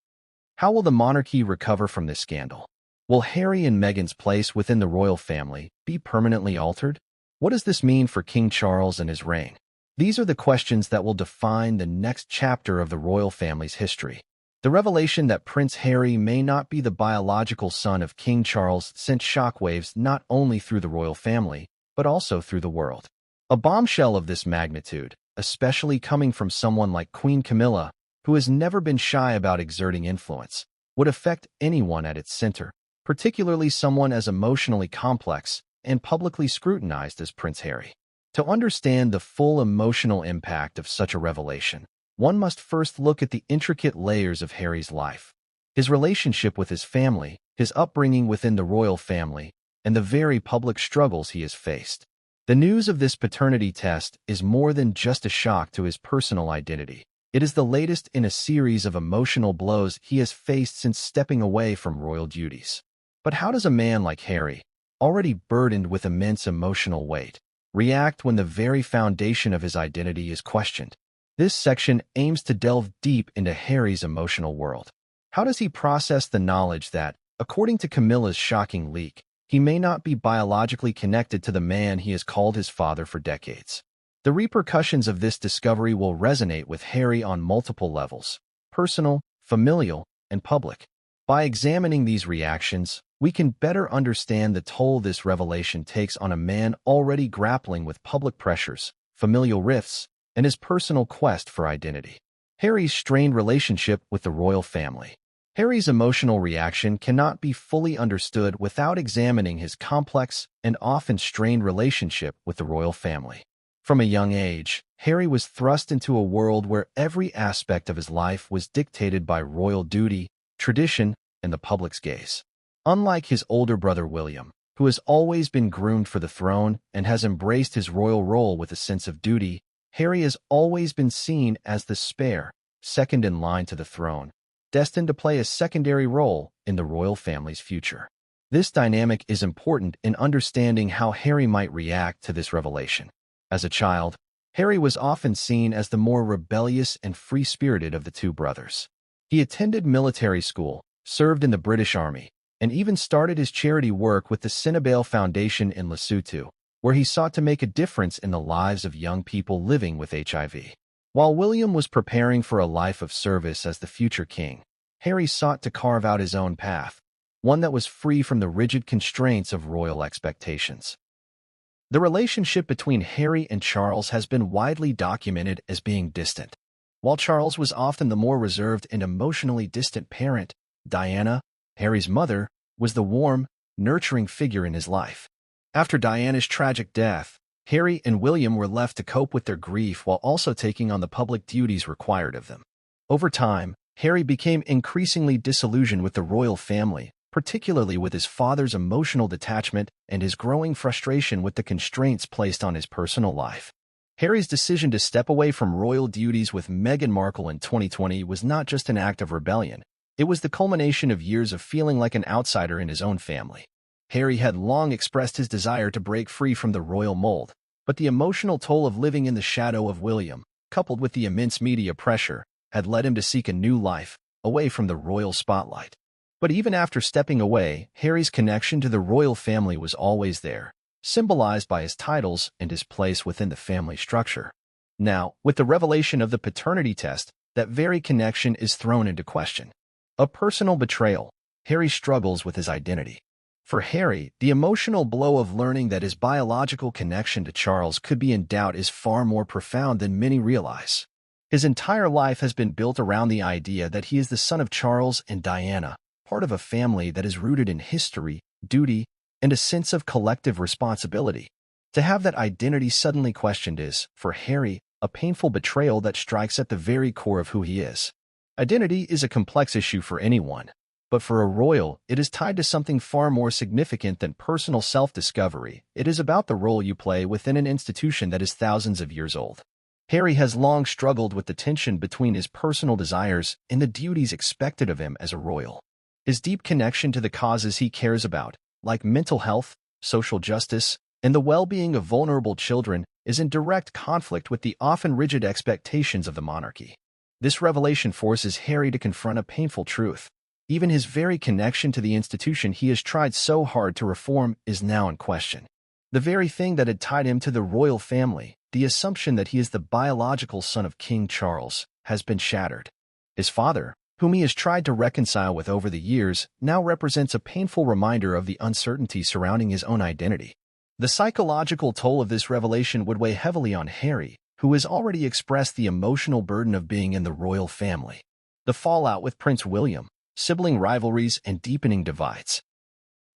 How will the monarchy recover from this scandal? Will Harry and Meghan's place within the royal family be permanently altered? What does this mean for King Charles and his reign? These are the questions that will define the next chapter of the royal family's history. The revelation that Prince Harry may not be the biological son of King Charles sent shockwaves not only through the royal family, but also through the world. A bombshell of this magnitude, especially coming from someone like Queen Camilla, who has never been shy about exerting influence, would affect anyone at its center, particularly someone as emotionally complex and publicly scrutinized as Prince Harry. To understand the full emotional impact of such a revelation, one must first look at the intricate layers of Harry's life. His relationship with his family, his upbringing within the royal family, and the very public struggles he has faced. The news of this paternity test is more than just a shock to his personal identity. It is the latest in a series of emotional blows he has faced since stepping away from royal duties. But how does a man like Harry, already burdened with immense emotional weight, react when the very foundation of his identity is questioned? This section aims to delve deep into Harry's emotional world. How does he process the knowledge that, according to Camilla's shocking leak, he may not be biologically connected to the man he has called his father for decades? The repercussions of this discovery will resonate with Harry on multiple levels: personal, familial, and public. By examining these reactions, we can better understand the toll this revelation takes on a man already grappling with public pressures, familial rifts, and his personal quest for identity. Harry's strained relationship with the royal family. Harry's emotional reaction cannot be fully understood without examining his complex and often strained relationship with the royal family. From a young age, Harry was thrust into a world where every aspect of his life was dictated by royal duty, tradition, and the public's gaze. Unlike his older brother William, who has always been groomed for the throne and has embraced his royal role with a sense of duty, Harry has always been seen as the spare, second in line to the throne, destined to play a secondary role in the royal family's future. This dynamic is important in understanding how Harry might react to this revelation. As a child, Harry was often seen as the more rebellious and free-spirited of the two brothers. He attended military school, served in the British Army, and even started his charity work with the Cinnabale Foundation in Lesotho, where he sought to make a difference in the lives of young people living with HIV. While William was preparing for a life of service as the future king, Harry sought to carve out his own path, one that was free from the rigid constraints of royal expectations. The relationship between Harry and Charles has been widely documented as being distant. While Charles was often the more reserved and emotionally distant parent, Diana, Harry's mother, was the warm, nurturing figure in his life. After Diana's tragic death, Harry and William were left to cope with their grief while also taking on the public duties required of them. Over time, Harry became increasingly disillusioned with the royal family, particularly with his father's emotional detachment and his growing frustration with the constraints placed on his personal life. Harry's decision to step away from royal duties with Meghan Markle in 2020 was not just an act of rebellion. It was the culmination of years of feeling like an outsider in his own family. Harry had long expressed his desire to break free from the royal mold, but the emotional toll of living in the shadow of William, coupled with the immense media pressure, had led him to seek a new life, away from the royal spotlight. But even after stepping away, Harry's connection to the royal family was always there, symbolized by his titles and his place within the family structure. Now, with the revelation of the paternity test, that very connection is thrown into question. A personal betrayal. Harry struggles with his identity. For Harry, the emotional blow of learning that his biological connection to Charles could be in doubt is far more profound than many realize. His entire life has been built around the idea that he is the son of Charles and Diana, part of a family that is rooted in history, duty, and a sense of collective responsibility. To have that identity suddenly questioned is, for Harry, a painful betrayal that strikes at the very core of who he is. Identity is a complex issue for anyone, but for a royal, it is tied to something far more significant than personal self-discovery. It is about the role you play within an institution that is thousands of years old. Harry has long struggled with the tension between his personal desires and the duties expected of him as a royal. His deep connection to the causes he cares about, like mental health, social justice, and the well-being of vulnerable children, is in direct conflict with the often rigid expectations of the monarchy. This revelation forces Harry to confront a painful truth. Even his very connection to the institution he has tried so hard to reform is now in question. The very thing that had tied him to the royal family, the assumption that he is the biological son of King Charles, has been shattered. His father, whom he has tried to reconcile with over the years, now represents a painful reminder of the uncertainty surrounding his own identity. The psychological toll of this revelation would weigh heavily on Harry, who has already expressed the emotional burden of being in the royal family. The fallout with Prince William, sibling rivalries, and deepening divides.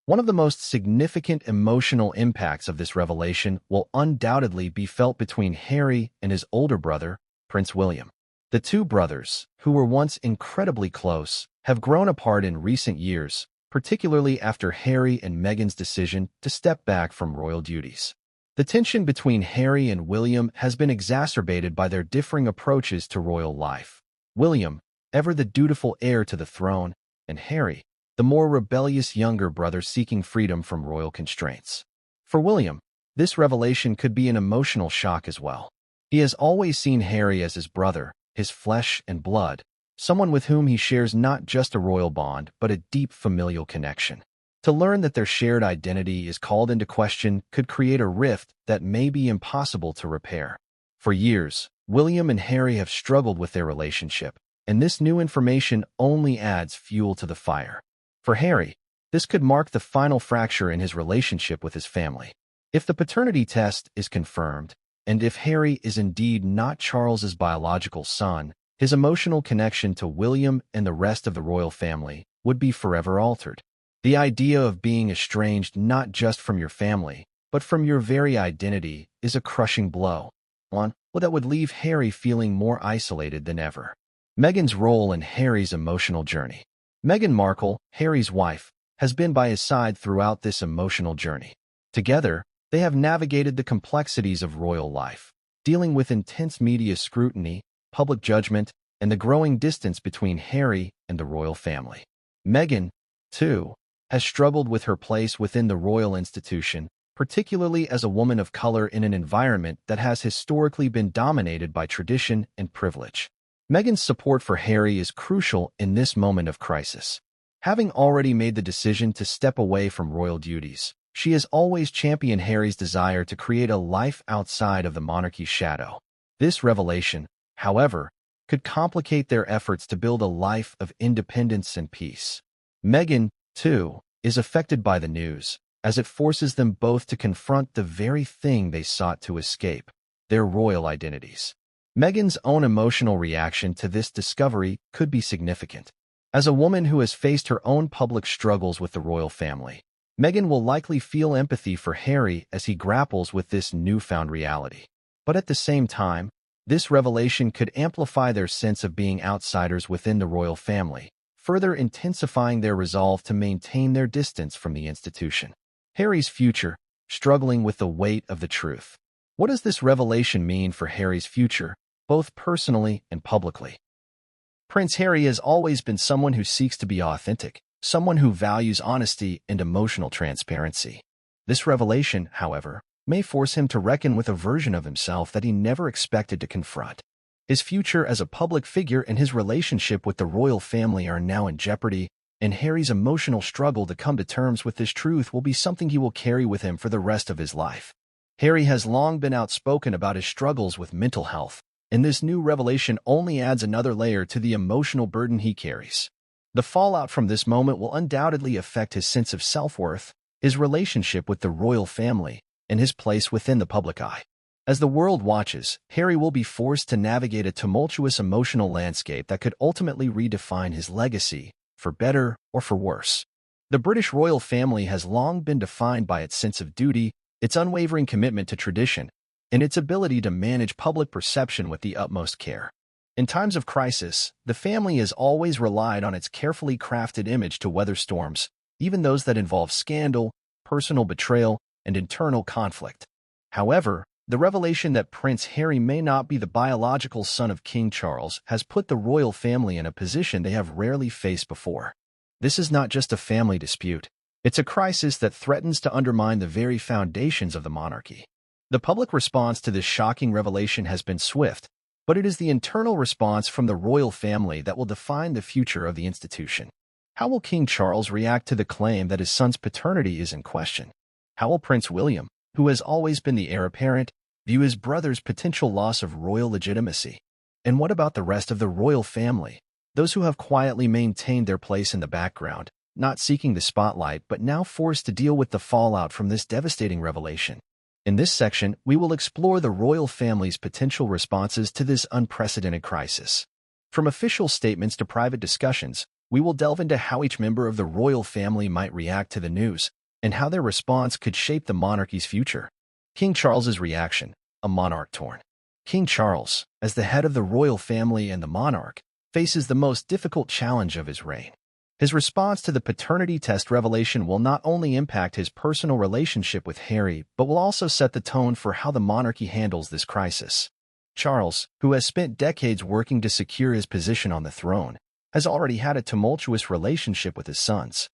One of the most significant emotional impacts of this revelation will undoubtedly be felt between Harry and his older brother, Prince William. The two brothers, who were once incredibly close, have grown apart in recent years, particularly after Harry and Meghan's decision to step back from royal duties. The tension between Harry and William has been exacerbated by their differing approaches to royal life. William, ever the dutiful heir to the throne, and Harry, the more rebellious younger brother seeking freedom from royal constraints. For William, this revelation could be an emotional shock as well. He has always seen Harry as his brother, his flesh and blood, someone with whom he shares not just a royal bond but a deep familial connection. To learn that their shared identity is called into question could create a rift that may be impossible to repair. For years, William and Harry have struggled with their relationship, and this new information only adds fuel to the fire. For Harry, this could mark the final fracture in his relationship with his family. If the paternity test is confirmed, and if Harry is indeed not Charles's biological son, his emotional connection to William and the rest of the royal family would be forever altered. The idea of being estranged not just from your family, but from your very identity is a crushing blow. One that would leave Harry feeling more isolated than ever. Meghan's role in Harry's emotional journey. Meghan Markle, Harry's wife, has been by his side throughout this emotional journey. Together, they have navigated the complexities of royal life, dealing with intense media scrutiny, public judgment, and the growing distance between Harry and the royal family. Meghan, too, has struggled with her place within the royal institution, particularly as a woman of color in an environment that has historically been dominated by tradition and privilege. Meghan's support for Harry is crucial in this moment of crisis. Having already made the decision to step away from royal duties, she has always championed Harry's desire to create a life outside of the monarchy's shadow. This revelation, however, could complicate their efforts to build a life of independence and peace. Meghan, too, is affected by the news, as it forces them both to confront the very thing they sought to escape, their royal identities. Meghan's own emotional reaction to this discovery could be significant. As a woman who has faced her own public struggles with the royal family, Meghan will likely feel empathy for Harry as he grapples with this newfound reality. But at the same time, this revelation could amplify their sense of being outsiders within the royal family, further intensifying their resolve to maintain their distance from the institution. Harry's future, struggling with the weight of the truth. What does this revelation mean for Harry's future, both personally and publicly? Prince Harry has always been someone who seeks to be authentic, someone who values honesty and emotional transparency. This revelation, however, may force him to reckon with a version of himself that he never expected to confront. His future as a public figure and his relationship with the royal family are now in jeopardy, and Harry's emotional struggle to come to terms with this truth will be something he will carry with him for the rest of his life. Harry has long been outspoken about his struggles with mental health, and this new revelation only adds another layer to the emotional burden he carries. The fallout from this moment will undoubtedly affect his sense of self-worth, his relationship with the royal family, and his place within the public eye. As the world watches, Harry will be forced to navigate a tumultuous emotional landscape that could ultimately redefine his legacy, for better or for worse. The British royal family has long been defined by its sense of duty, its unwavering commitment to tradition, and its ability to manage public perception with the utmost care. In times of crisis, the family has always relied on its carefully crafted image to weather storms, even those that involve scandal, personal betrayal, and internal conflict. However, the revelation that Prince Harry may not be the biological son of King Charles has put the royal family in a position they have rarely faced before. This is not just a family dispute. It's a crisis that threatens to undermine the very foundations of the monarchy. The public response to this shocking revelation has been swift, but it is the internal response from the royal family that will define the future of the institution. How will King Charles react to the claim that his son's paternity is in question? How will Prince William, who has always been the heir apparent, view his brother's potential loss of royal legitimacy? And what about the rest of the royal family, those who have quietly maintained their place in the background, not seeking the spotlight but now forced to deal with the fallout from this devastating revelation? In this section, we will explore the royal family's potential responses to this unprecedented crisis. From official statements to private discussions, we will delve into how each member of the royal family might react to the news, and how their response could shape the monarchy's future. King Charles's reaction, a monarch torn. King Charles, as the head of the royal family and the monarch, faces the most difficult challenge of his reign. His response to the paternity test revelation will not only impact his personal relationship with Harry, but will also set the tone for how the monarchy handles this crisis. Charles, who has spent decades working to secure his position on the throne, has already had a tumultuous relationship with his sons.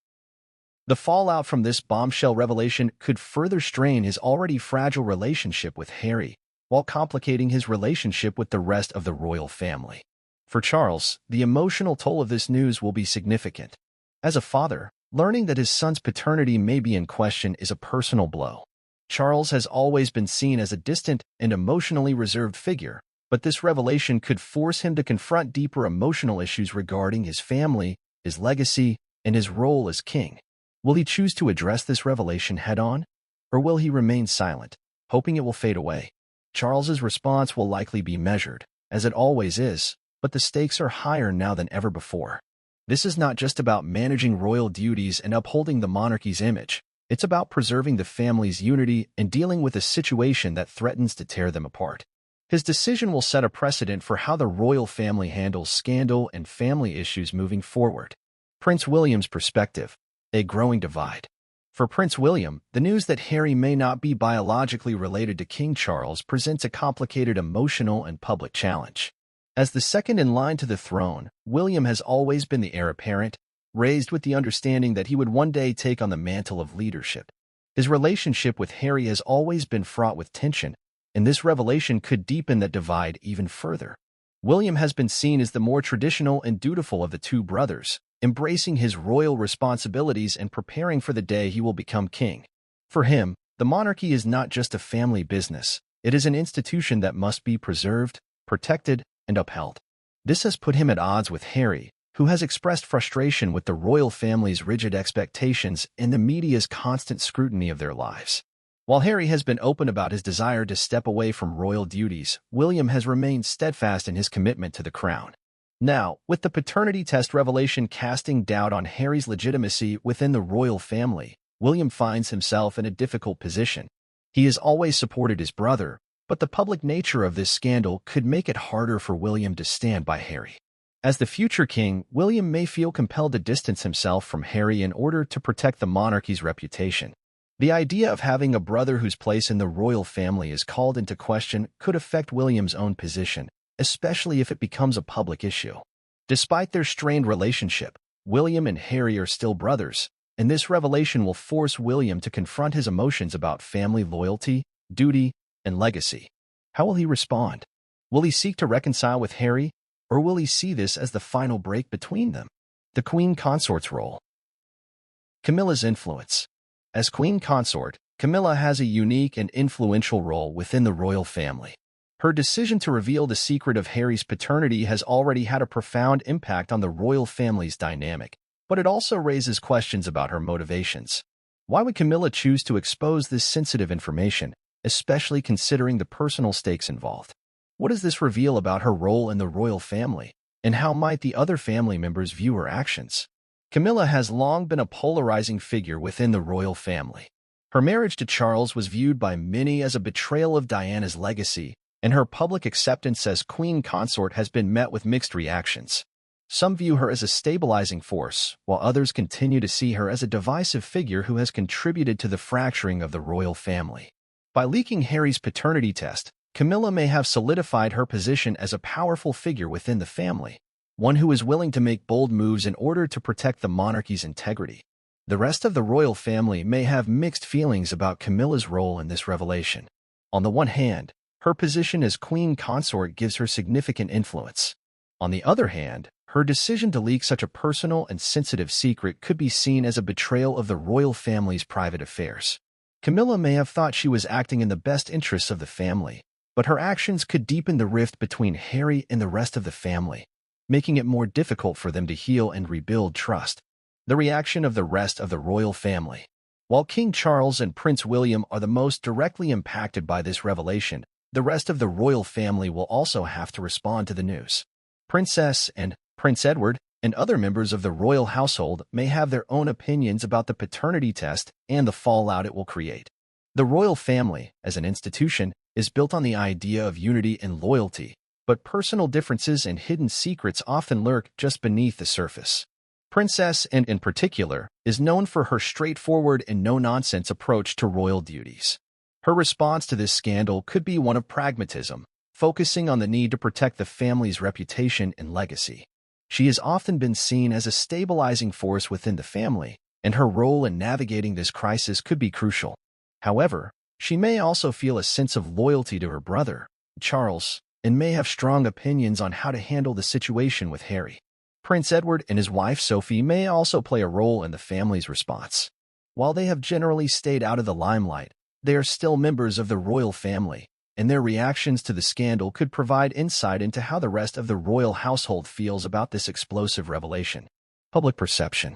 The fallout from this bombshell revelation could further strain his already fragile relationship with Harry, while complicating his relationship with the rest of the royal family. For Charles, the emotional toll of this news will be significant. As a father, learning that his son's paternity may be in question is a personal blow. Charles has always been seen as a distant and emotionally reserved figure, but this revelation could force him to confront deeper emotional issues regarding his family, his legacy, and his role as king. Will he choose to address this revelation head-on, or will he remain silent, hoping it will fade away? Charles's response will likely be measured, as it always is, but the stakes are higher now than ever before. This is not just about managing royal duties and upholding the monarchy's image. It's about preserving the family's unity and dealing with a situation that threatens to tear them apart. His decision will set a precedent for how the royal family handles scandal and family issues moving forward. Prince William's perspective, a growing divide. For Prince William, the news that Harry may not be biologically related to King Charles presents a complicated emotional and public challenge. As the second in line to the throne, William has always been the heir apparent, raised with the understanding that he would one day take on the mantle of leadership. His relationship with Harry has always been fraught with tension, and this revelation could deepen that divide even further. William has been seen as the more traditional and dutiful of the two brothers, embracing his royal responsibilities and preparing for the day he will become king. For him, the monarchy is not just a family business. It is an institution that must be preserved, protected, and upheld. This has put him at odds with Harry, who has expressed frustration with the royal family's rigid expectations and the media's constant scrutiny of their lives. While Harry has been open about his desire to step away from royal duties, William has remained steadfast in his commitment to the crown. Now, with the paternity test revelation casting doubt on Harry's legitimacy within the royal family, William finds himself in a difficult position. He has always supported his brother, but the public nature of this scandal could make it harder for William to stand by Harry. As the future king, William may feel compelled to distance himself from Harry in order to protect the monarchy's reputation. The idea of having a brother whose place in the royal family is called into question could affect William's own position, especially if it becomes a public issue. Despite their strained relationship, William and Harry are still brothers, and this revelation will force William to confront his emotions about family loyalty, duty, and legacy. How will he respond? Will he seek to reconcile with Harry, or will he see this as the final break between them? The Queen Consort's role. Camilla's influence. As Queen Consort, Camilla has a unique and influential role within the royal family. Her decision to reveal the secret of Harry's paternity has already had a profound impact on the royal family's dynamic, but it also raises questions about her motivations. Why would Camilla choose to expose this sensitive information, especially considering the personal stakes involved? What does this reveal about her role in the royal family, and how might the other family members view her actions? Camilla has long been a polarizing figure within the royal family. Her marriage to Charles was viewed by many as a betrayal of Diana's legacy, and her public acceptance as Queen Consort has been met with mixed reactions. Some view her as a stabilizing force, while others continue to see her as a divisive figure who has contributed to the fracturing of the royal family. By leaking Harry's paternity test, Camilla may have solidified her position as a powerful figure within the family, one who is willing to make bold moves in order to protect the monarchy's integrity. The rest of the royal family may have mixed feelings about Camilla's role in this revelation. On the one hand, her position as Queen Consort gives her significant influence. On the other hand, her decision to leak such a personal and sensitive secret could be seen as a betrayal of the royal family's private affairs. Camilla may have thought she was acting in the best interests of the family, but her actions could deepen the rift between Harry and the rest of the family, making it more difficult for them to heal and rebuild trust. The reaction of the rest of the royal family. While King Charles and Prince William are the most directly impacted by this revelation, the rest of the royal family will also have to respond to the news. Princess and Prince Edward and other members of the royal household may have their own opinions about the paternity test and the fallout it will create. The royal family, as an institution, is built on the idea of unity and loyalty, but personal differences and hidden secrets often lurk just beneath the surface. Princess Anne, in particular, is known for her straightforward and no-nonsense approach to royal duties. Her response to this scandal could be one of pragmatism, focusing on the need to protect the family's reputation and legacy. She has often been seen as a stabilizing force within the family, and her role in navigating this crisis could be crucial. However, she may also feel a sense of loyalty to her brother, Charles, and may have strong opinions on how to handle the situation with Harry. Prince Edward and his wife Sophie may also play a role in the family's response. While they have generally stayed out of the limelight, they are still members of the royal family, and their reactions to the scandal could provide insight into how the rest of the royal household feels about this explosive revelation. Public perception.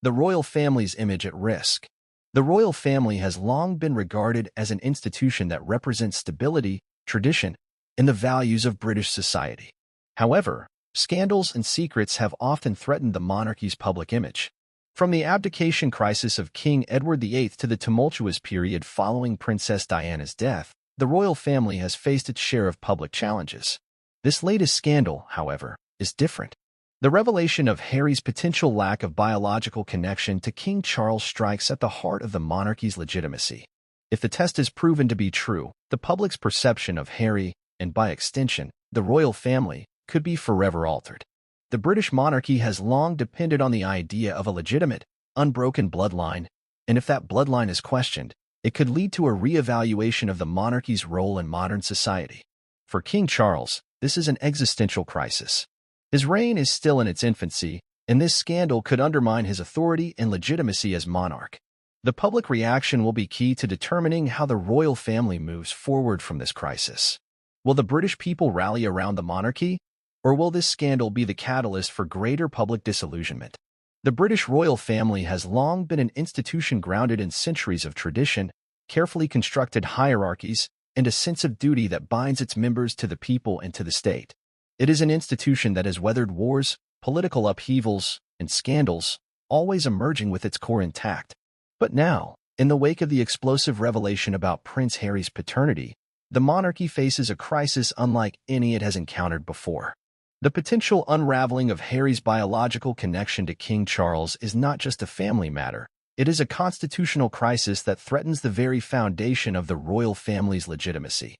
The royal family's image at risk. The royal family has long been regarded as an institution that represents stability, tradition, and the values of British society. However, scandals and secrets have often threatened the monarchy's public image. From the abdication crisis of King Edward VIII to the tumultuous period following Princess Diana's death, the royal family has faced its share of public challenges. This latest scandal, however, is different. The revelation of Harry's potential lack of biological connection to King Charles strikes at the heart of the monarchy's legitimacy. If the test is proven to be true, the public's perception of Harry, and by extension, the royal family, could be forever altered. The British monarchy has long depended on the idea of a legitimate, unbroken bloodline, and if that bloodline is questioned, it could lead to a re-evaluation of the monarchy's role in modern society. For King Charles, this is an existential crisis. His reign is still in its infancy, and this scandal could undermine his authority and legitimacy as monarch. The public reaction will be key to determining how the royal family moves forward from this crisis. Will the British people rally around the monarchy, or will this scandal be the catalyst for greater public disillusionment? The British royal family has long been an institution grounded in centuries of tradition, carefully constructed hierarchies, and a sense of duty that binds its members to the people and to the state. It is an institution that has weathered wars, political upheavals, and scandals, always emerging with its core intact. But now, in the wake of the explosive revelation about Prince Harry's paternity, the monarchy faces a crisis unlike any it has encountered before. The potential unraveling of Harry's biological connection to King Charles is not just a family matter. It is a constitutional crisis that threatens the very foundation of the royal family's legitimacy.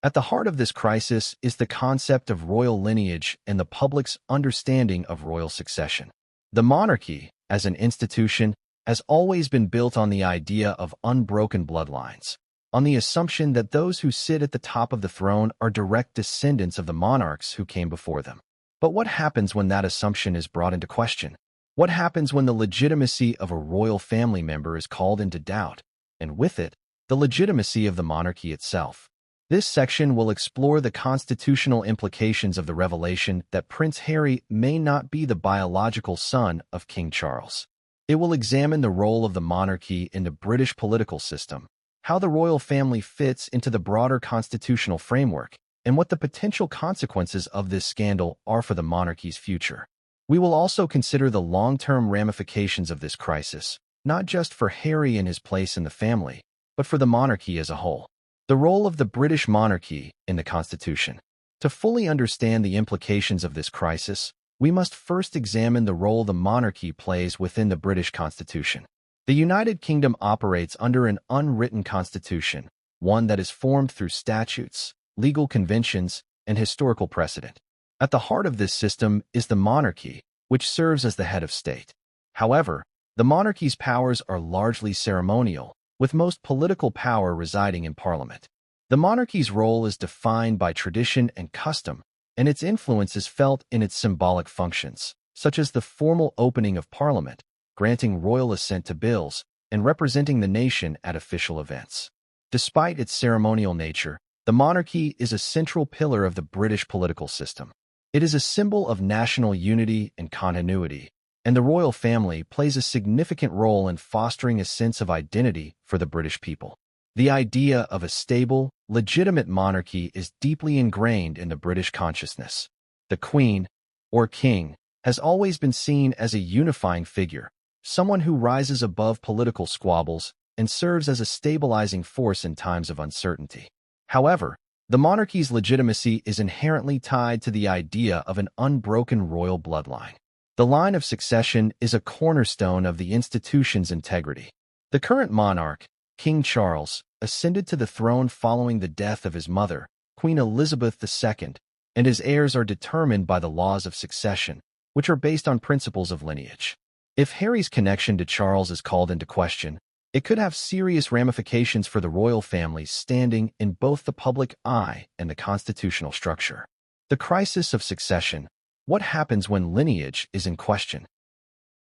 At the heart of this crisis is the concept of royal lineage and the public's understanding of royal succession. The monarchy, as an institution, has always been built on the idea of unbroken bloodlines, on the assumption that those who sit at the top of the throne are direct descendants of the monarchs who came before them. But what happens when that assumption is brought into question? What happens when the legitimacy of a royal family member is called into doubt, and with it, the legitimacy of the monarchy itself? This section will explore the constitutional implications of the revelation that Prince Harry may not be the biological son of King Charles. It will examine the role of the monarchy in the British political system, how the royal family fits into the broader constitutional framework, and what the potential consequences of this scandal are for the monarchy's future. We will also consider the long-term ramifications of this crisis, not just for Harry and his place in the family, but for the monarchy as a whole. The role of the British monarchy in the Constitution. To fully understand the implications of this crisis, we must first examine the role the monarchy plays within the British Constitution. The United Kingdom operates under an unwritten constitution, one that is formed through statutes, legal conventions, and historical precedent. At the heart of this system is the monarchy, which serves as the head of state. However, the monarchy's powers are largely ceremonial, with most political power residing in Parliament. The monarchy's role is defined by tradition and custom, and its influence is felt in its symbolic functions, such as the formal opening of Parliament, granting royal assent to bills, and representing the nation at official events. Despite its ceremonial nature, the monarchy is a central pillar of the British political system. It is a symbol of national unity and continuity, and the royal family plays a significant role in fostering a sense of identity for the British people. The idea of a stable, legitimate monarchy is deeply ingrained in the British consciousness. The Queen, or King, has always been seen as a unifying figure, someone who rises above political squabbles and serves as a stabilizing force in times of uncertainty. However, the monarchy's legitimacy is inherently tied to the idea of an unbroken royal bloodline. The line of succession is a cornerstone of the institution's integrity. The current monarch, King Charles, ascended to the throne following the death of his mother, Queen Elizabeth II, and his heirs are determined by the laws of succession, which are based on principles of lineage. If Harry's connection to Charles is called into question, it could have serious ramifications for the royal family's standing in both the public eye and the constitutional structure. The crisis of succession. What happens when lineage is in question?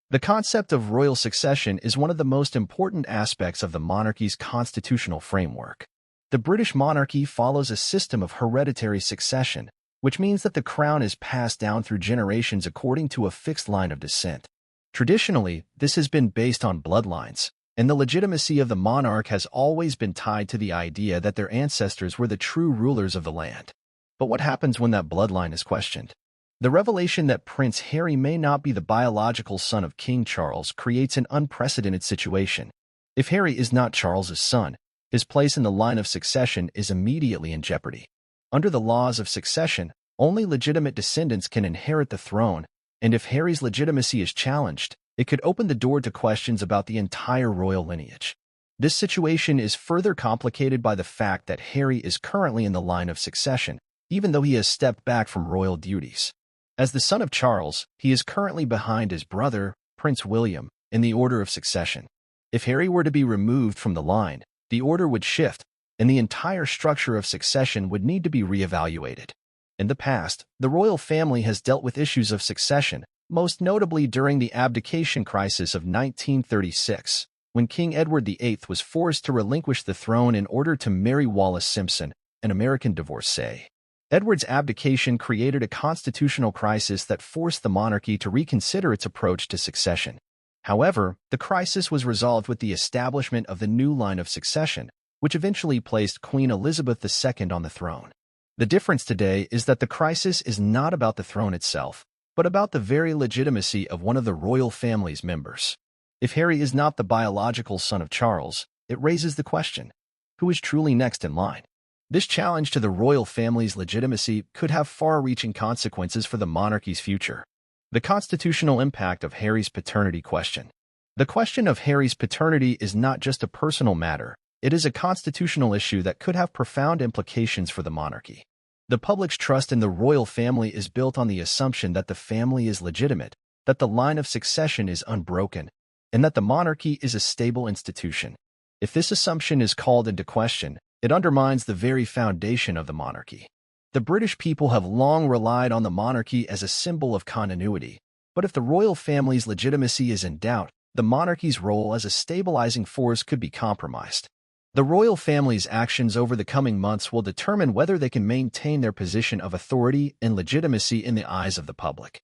The concept of royal succession is one of the most important aspects of the monarchy's constitutional framework. The British monarchy follows a system of hereditary succession, which means that the crown is passed down through generations according to a fixed line of descent. Traditionally, this has been based on bloodlines, and the legitimacy of the monarch has always been tied to the idea that their ancestors were the true rulers of the land. But what happens when that bloodline is questioned? The revelation that Prince Harry may not be the biological son of King Charles creates an unprecedented situation. If Harry is not Charles's son, his place in the line of succession is immediately in jeopardy. Under the laws of succession, only legitimate descendants can inherit the throne, and if Harry's legitimacy is challenged, it could open the door to questions about the entire royal lineage. This situation is further complicated by the fact that Harry is currently in the line of succession, even though he has stepped back from royal duties. As the son of Charles, he is currently behind his brother, Prince William, in the order of succession. If Harry were to be removed from the line, the order would shift, and the entire structure of succession would need to be reevaluated. In the past, the royal family has dealt with issues of succession, most notably during the abdication crisis of 1936, when King Edward VIII was forced to relinquish the throne in order to marry Wallis Simpson, an American divorcee. Edward's abdication created a constitutional crisis that forced the monarchy to reconsider its approach to succession. However, the crisis was resolved with the establishment of the new line of succession, which eventually placed Queen Elizabeth II on the throne. The difference today is that the crisis is not about the throne itself, but about the very legitimacy of one of the royal family's members. If Harry is not the biological son of Charles, it raises the question, who is truly next in line? This challenge to the royal family's legitimacy could have far-reaching consequences for the monarchy's future. The constitutional impact of Harry's paternity question. The question of Harry's paternity is not just a personal matter, it is a constitutional issue that could have profound implications for the monarchy. The public's trust in the royal family is built on the assumption that the family is legitimate, that the line of succession is unbroken, and that the monarchy is a stable institution. If this assumption is called into question, it undermines the very foundation of the monarchy. The British people have long relied on the monarchy as a symbol of continuity, but if the royal family's legitimacy is in doubt, the monarchy's role as a stabilizing force could be compromised. The royal family's actions over the coming months will determine whether they can maintain their position of authority and legitimacy in the eyes of the public.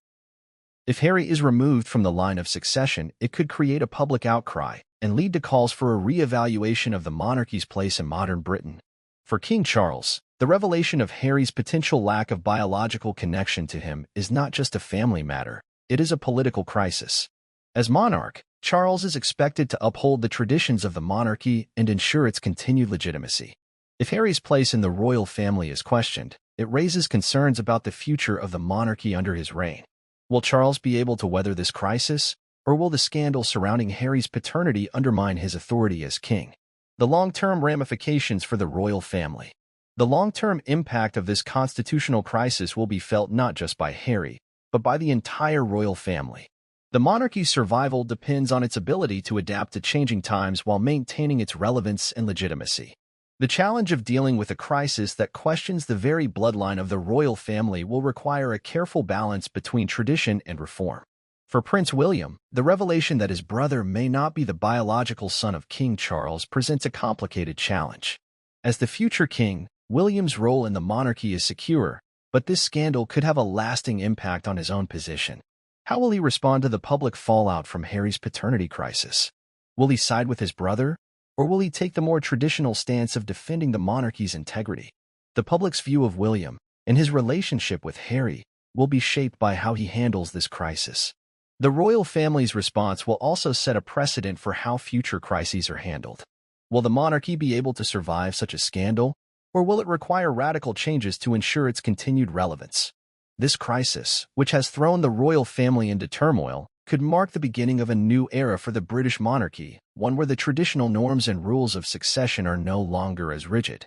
If Harry is removed from the line of succession, it could create a public outcry and lead to calls for a re-evaluation of the monarchy's place in modern Britain. For King Charles, the revelation of Harry's potential lack of biological connection to him is not just a family matter, it is a political crisis. As monarch, Charles is expected to uphold the traditions of the monarchy and ensure its continued legitimacy. If Harry's place in the royal family is questioned, it raises concerns about the future of the monarchy under his reign. Will Charles be able to weather this crisis, or will the scandal surrounding Harry's paternity undermine his authority as king? The long-term ramifications for the royal family. The long-term impact of this constitutional crisis will be felt not just by Harry, but by the entire royal family. The monarchy's survival depends on its ability to adapt to changing times while maintaining its relevance and legitimacy. The challenge of dealing with a crisis that questions the very bloodline of the royal family will require a careful balance between tradition and reform. For Prince William, the revelation that his brother may not be the biological son of King Charles presents a complicated challenge. As the future king, William's role in the monarchy is secure, but this scandal could have a lasting impact on his own position. How will he respond to the public fallout from Harry's paternity crisis? Will he side with his brother, or will he take the more traditional stance of defending the monarchy's integrity? The public's view of William and his relationship with Harry will be shaped by how he handles this crisis. The royal family's response will also set a precedent for how future crises are handled. Will the monarchy be able to survive such a scandal, or will it require radical changes to ensure its continued relevance? This crisis, which has thrown the royal family into turmoil, could mark the beginning of a new era for the British monarchy, one where the traditional norms and rules of succession are no longer as rigid,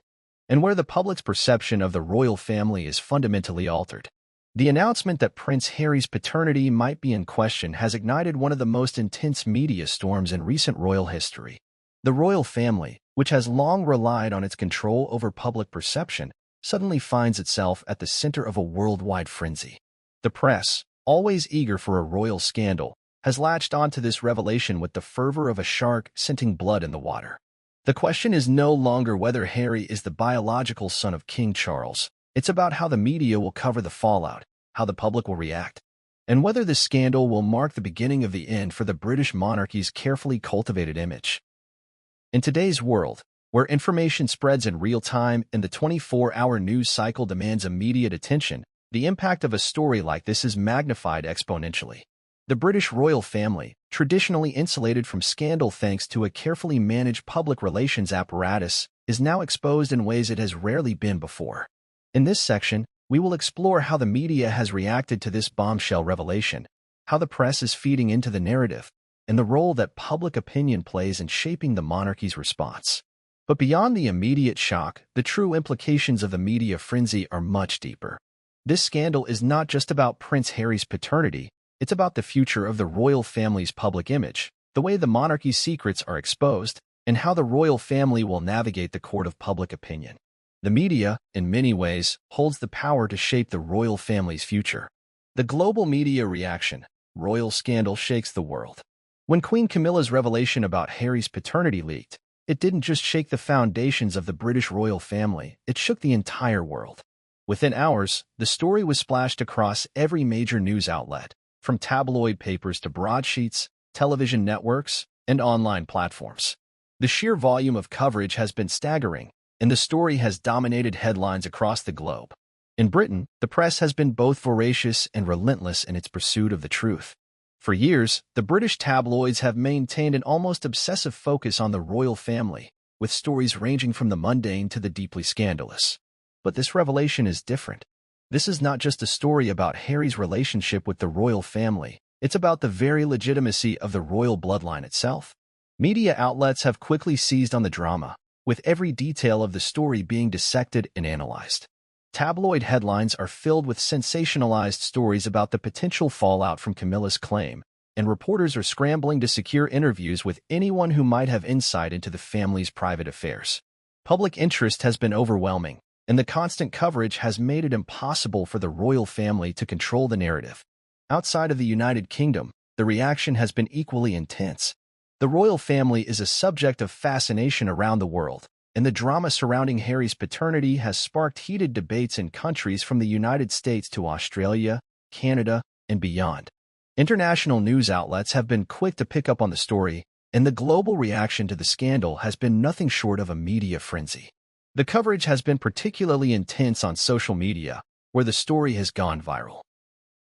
and where the public's perception of the royal family is fundamentally altered. The announcement that Prince Harry's paternity might be in question has ignited one of the most intense media storms in recent royal history. The royal family, which has long relied on its control over public perception, suddenly finds itself at the center of a worldwide frenzy. The press, always eager for a royal scandal, has latched onto this revelation with the fervor of a shark scenting blood in the water. The question is no longer whether Harry is the biological son of King Charles. It's about how the media will cover the fallout, how the public will react, and whether this scandal will mark the beginning of the end for the British monarchy's carefully cultivated image. In today's world, where information spreads in real time and the 24-hour news cycle demands immediate attention, the impact of a story like this is magnified exponentially. The British royal family, traditionally insulated from scandal thanks to a carefully managed public relations apparatus, is now exposed in ways it has rarely been before. In this section, we will explore how the media has reacted to this bombshell revelation, how the press is feeding into the narrative, and the role that public opinion plays in shaping the monarchy's response. But beyond the immediate shock, the true implications of the media frenzy are much deeper. This scandal is not just about Prince Harry's paternity, it's about the future of the royal family's public image, the way the monarchy's secrets are exposed, and how the royal family will navigate the court of public opinion. The media, in many ways, holds the power to shape the royal family's future. The global media reaction, royal scandal shakes the world. When Queen Camilla's revelation about Harry's paternity leaked, it didn't just shake the foundations of the British royal family, it shook the entire world. Within hours, the story was splashed across every major news outlet, from tabloid papers to broadsheets, television networks, and online platforms. The sheer volume of coverage has been staggering, and the story has dominated headlines across the globe. In Britain, the press has been both voracious and relentless in its pursuit of the truth. For years, the British tabloids have maintained an almost obsessive focus on the royal family, with stories ranging from the mundane to the deeply scandalous. But this revelation is different. This is not just a story about Harry's relationship with the royal family. It's about the very legitimacy of the royal bloodline itself. Media outlets have quickly seized on the drama, with every detail of the story being dissected and analyzed. Tabloid headlines are filled with sensationalized stories about the potential fallout from Camilla's claim, and reporters are scrambling to secure interviews with anyone who might have insight into the family's private affairs. Public interest has been overwhelming, and the constant coverage has made it impossible for the royal family to control the narrative. Outside of the United Kingdom, the reaction has been equally intense. The royal family is a subject of fascination around the world, and the drama surrounding Harry's paternity has sparked heated debates in countries from the United States to Australia, Canada, and beyond. International news outlets have been quick to pick up on the story, and the global reaction to the scandal has been nothing short of a media frenzy. The coverage has been particularly intense on social media, where the story has gone viral.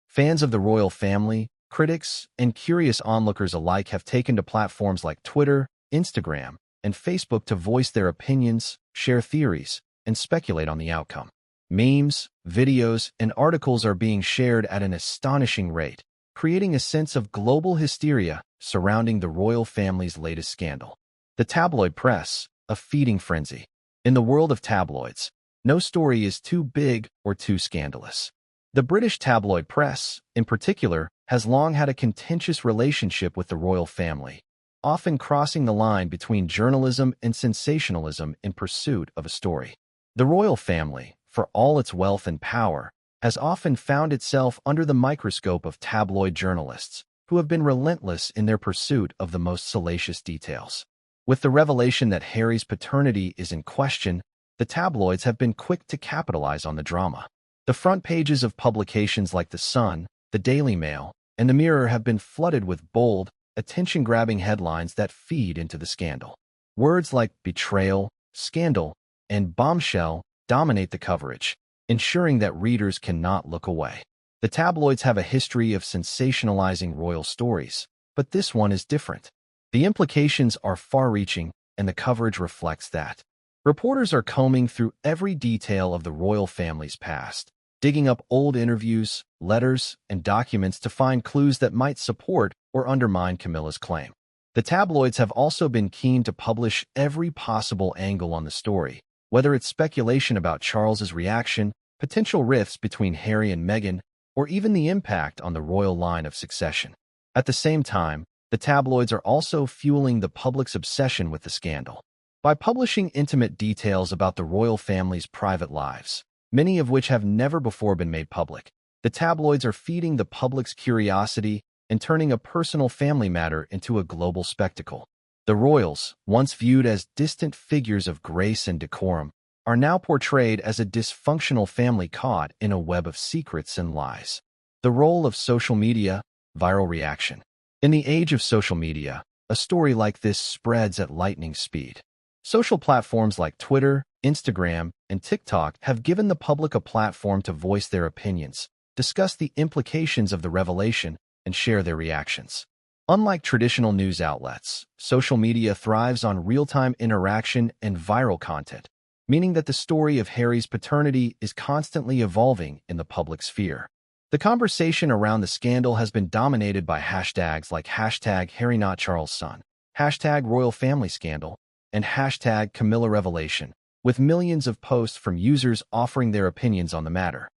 Fans of the royal family, critics, and curious onlookers alike have taken to platforms like Twitter, Instagram, and Facebook to voice their opinions, share theories, and speculate on the outcome. Memes, videos, and articles are being shared at an astonishing rate, creating a sense of global hysteria surrounding the royal family's latest scandal. The tabloid press, a feeding frenzy. In the world of tabloids, no story is too big or too scandalous. The British tabloid press, in particular, has long had a contentious relationship with the royal family, often crossing the line between journalism and sensationalism in pursuit of a story. The royal family, for all its wealth and power, has often found itself under the microscope of tabloid journalists, who have been relentless in their pursuit of the most salacious details. With the revelation that Harry's paternity is in question, the tabloids have been quick to capitalize on the drama. The front pages of publications like The Sun, The Daily Mail, and The Mirror have been flooded with bold, attention-grabbing headlines that feed into the scandal. Words like betrayal, scandal, and bombshell dominate the coverage, ensuring that readers cannot look away. The tabloids have a history of sensationalizing royal stories, but this one is different. The implications are far-reaching, and the coverage reflects that. Reporters are combing through every detail of the royal family's past, digging up old interviews, letters, and documents to find clues that might support or undermine Camilla's claim. The tabloids have also been keen to publish every possible angle on the story, whether it's speculation about Charles's reaction, potential rifts between Harry and Meghan, or even the impact on the royal line of succession. At the same time, the tabloids are also fueling the public's obsession with the scandal. By publishing intimate details about the royal family's private lives, many of which have never before been made public, the tabloids are feeding the public's curiosity and turning a personal family matter into a global spectacle. The royals, once viewed as distant figures of grace and decorum, are now portrayed as a dysfunctional family caught in a web of secrets and lies. The role of social media, viral reaction. In the age of social media, a story like this spreads at lightning speed. Social platforms like Twitter, Instagram, and TikTok have given the public a platform to voice their opinions, discuss the implications of the revelation, and share their reactions. Unlike traditional news outlets, social media thrives on real-time interaction and viral content, meaning that the story of Harry's paternity is constantly evolving in the public sphere. The conversation around the scandal has been dominated by hashtags like #HarryNotCharlesSon, #RoyalFamilyScandal, and #CamillaRevelation, with millions of posts from users offering their opinions on the matter.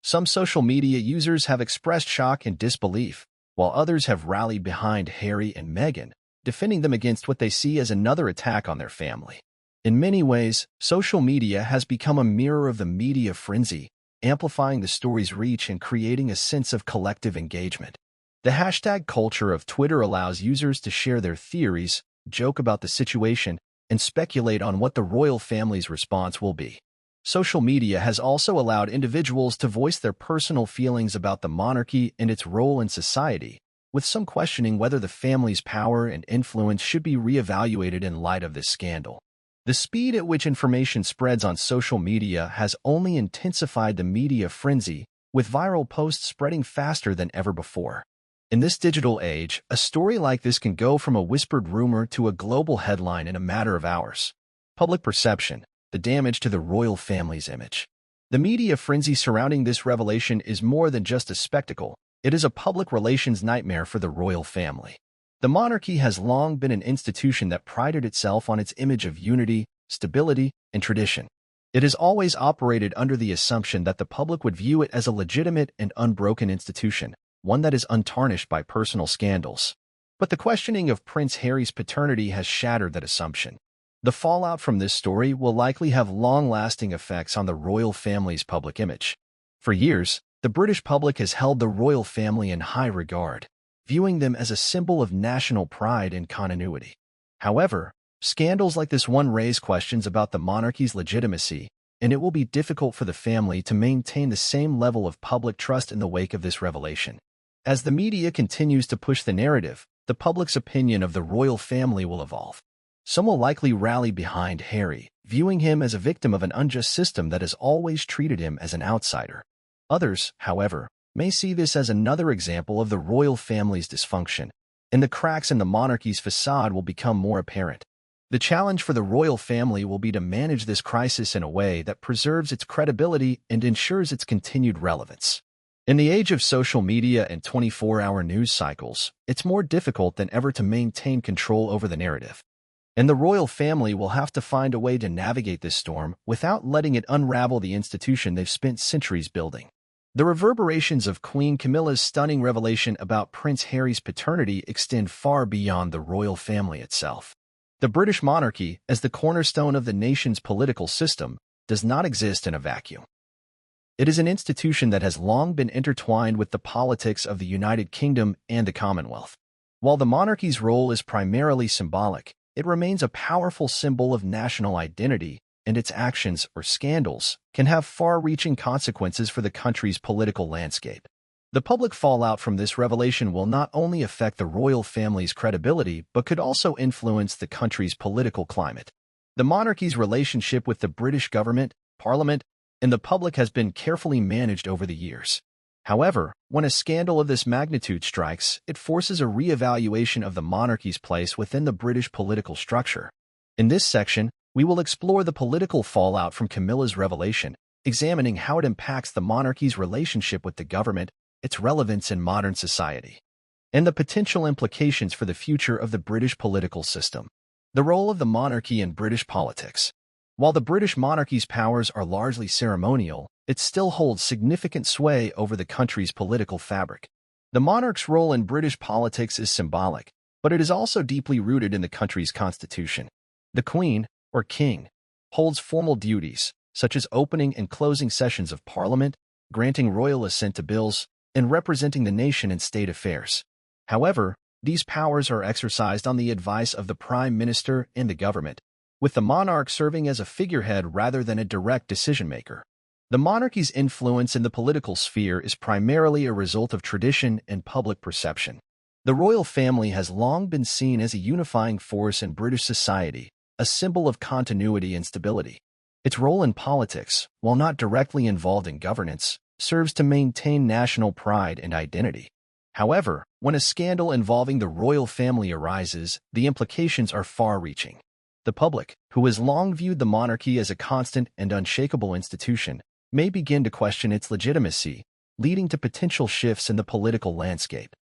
Some social media users have expressed shock and disbelief, while others have rallied behind Harry and Meghan, defending them against what they see as another attack on their family. In many ways, social media has become a mirror of the media frenzy, amplifying the story's reach and creating a sense of collective engagement. The hashtag culture of Twitter allows users to share their theories, joke about the situation, and speculate on what the royal family's response will be. Social media has also allowed individuals to voice their personal feelings about the monarchy and its role in society, with some questioning whether the family's power and influence should be reevaluated in light of this scandal. The speed at which information spreads on social media has only intensified the media frenzy, with viral posts spreading faster than ever before. In this digital age, a story like this can go from a whispered rumor to a global headline in a matter of hours. Public perception, the damage to the royal family's image. The media frenzy surrounding this revelation is more than just a spectacle. It is a public relations nightmare for the royal family. The monarchy has long been an institution that prided itself on its image of unity, stability, and tradition. It has always operated under the assumption that the public would view it as a legitimate and unbroken institution, one that is untarnished by personal scandals. But the questioning of Prince Harry's paternity has shattered that assumption. The fallout from this story will likely have long-lasting effects on the royal family's public image. For years, the British public has held the royal family in high regard, viewing them as a symbol of national pride and continuity. However, scandals like this one raise questions about the monarchy's legitimacy, and it will be difficult for the family to maintain the same level of public trust in the wake of this revelation. As the media continues to push the narrative, the public's opinion of the royal family will evolve. Some will likely rally behind Harry, viewing him as a victim of an unjust system that has always treated him as an outsider. Others, however, may see this as another example of the royal family's dysfunction, and the cracks in the monarchy's facade will become more apparent. The challenge for the royal family will be to manage this crisis in a way that preserves its credibility and ensures its continued relevance. In the age of social media and 24-hour news cycles, it's more difficult than ever to maintain control over the narrative. And the royal family will have to find a way to navigate this storm without letting it unravel the institution they've spent centuries building. The reverberations of Queen Camilla's stunning revelation about Prince Harry's paternity extend far beyond the royal family itself. The British monarchy, as the cornerstone of the nation's political system, does not exist in a vacuum. It is an institution that has long been intertwined with the politics of the United Kingdom and the Commonwealth. While the monarchy's role is primarily symbolic, it remains a powerful symbol of national identity, and its actions or scandals can have far-reaching consequences for the country's political landscape. The public fallout from this revelation will not only affect the royal family's credibility but could also influence the country's political climate. The monarchy's relationship with the British government, Parliament, and the public has been carefully managed over the years. However, when a scandal of this magnitude strikes, it forces a re-evaluation of the monarchy's place within the British political structure. In this section, we will explore the political fallout from Camilla's revelation, examining how it impacts the monarchy's relationship with the government, its relevance in modern society, and the potential implications for the future of the British political system. The role of the monarchy in British politics. While the British monarchy's powers are largely ceremonial, it still holds significant sway over the country's political fabric. The monarch's role in British politics is symbolic, but it is also deeply rooted in the country's constitution. The Queen, or King, holds formal duties, such as opening and closing sessions of Parliament, granting royal assent to bills, and representing the nation in state affairs. However, these powers are exercised on the advice of the Prime Minister and the government, with the monarch serving as a figurehead rather than a direct decision-maker. The monarchy's influence in the political sphere is primarily a result of tradition and public perception. The royal family has long been seen as a unifying force in British society, a symbol of continuity and stability. Its role in politics, while not directly involved in governance, serves to maintain national pride and identity. However, when a scandal involving the royal family arises, the implications are far-reaching. The public, who has long viewed the monarchy as a constant and unshakable institution, may begin to question its legitimacy, leading to potential shifts in the political landscape.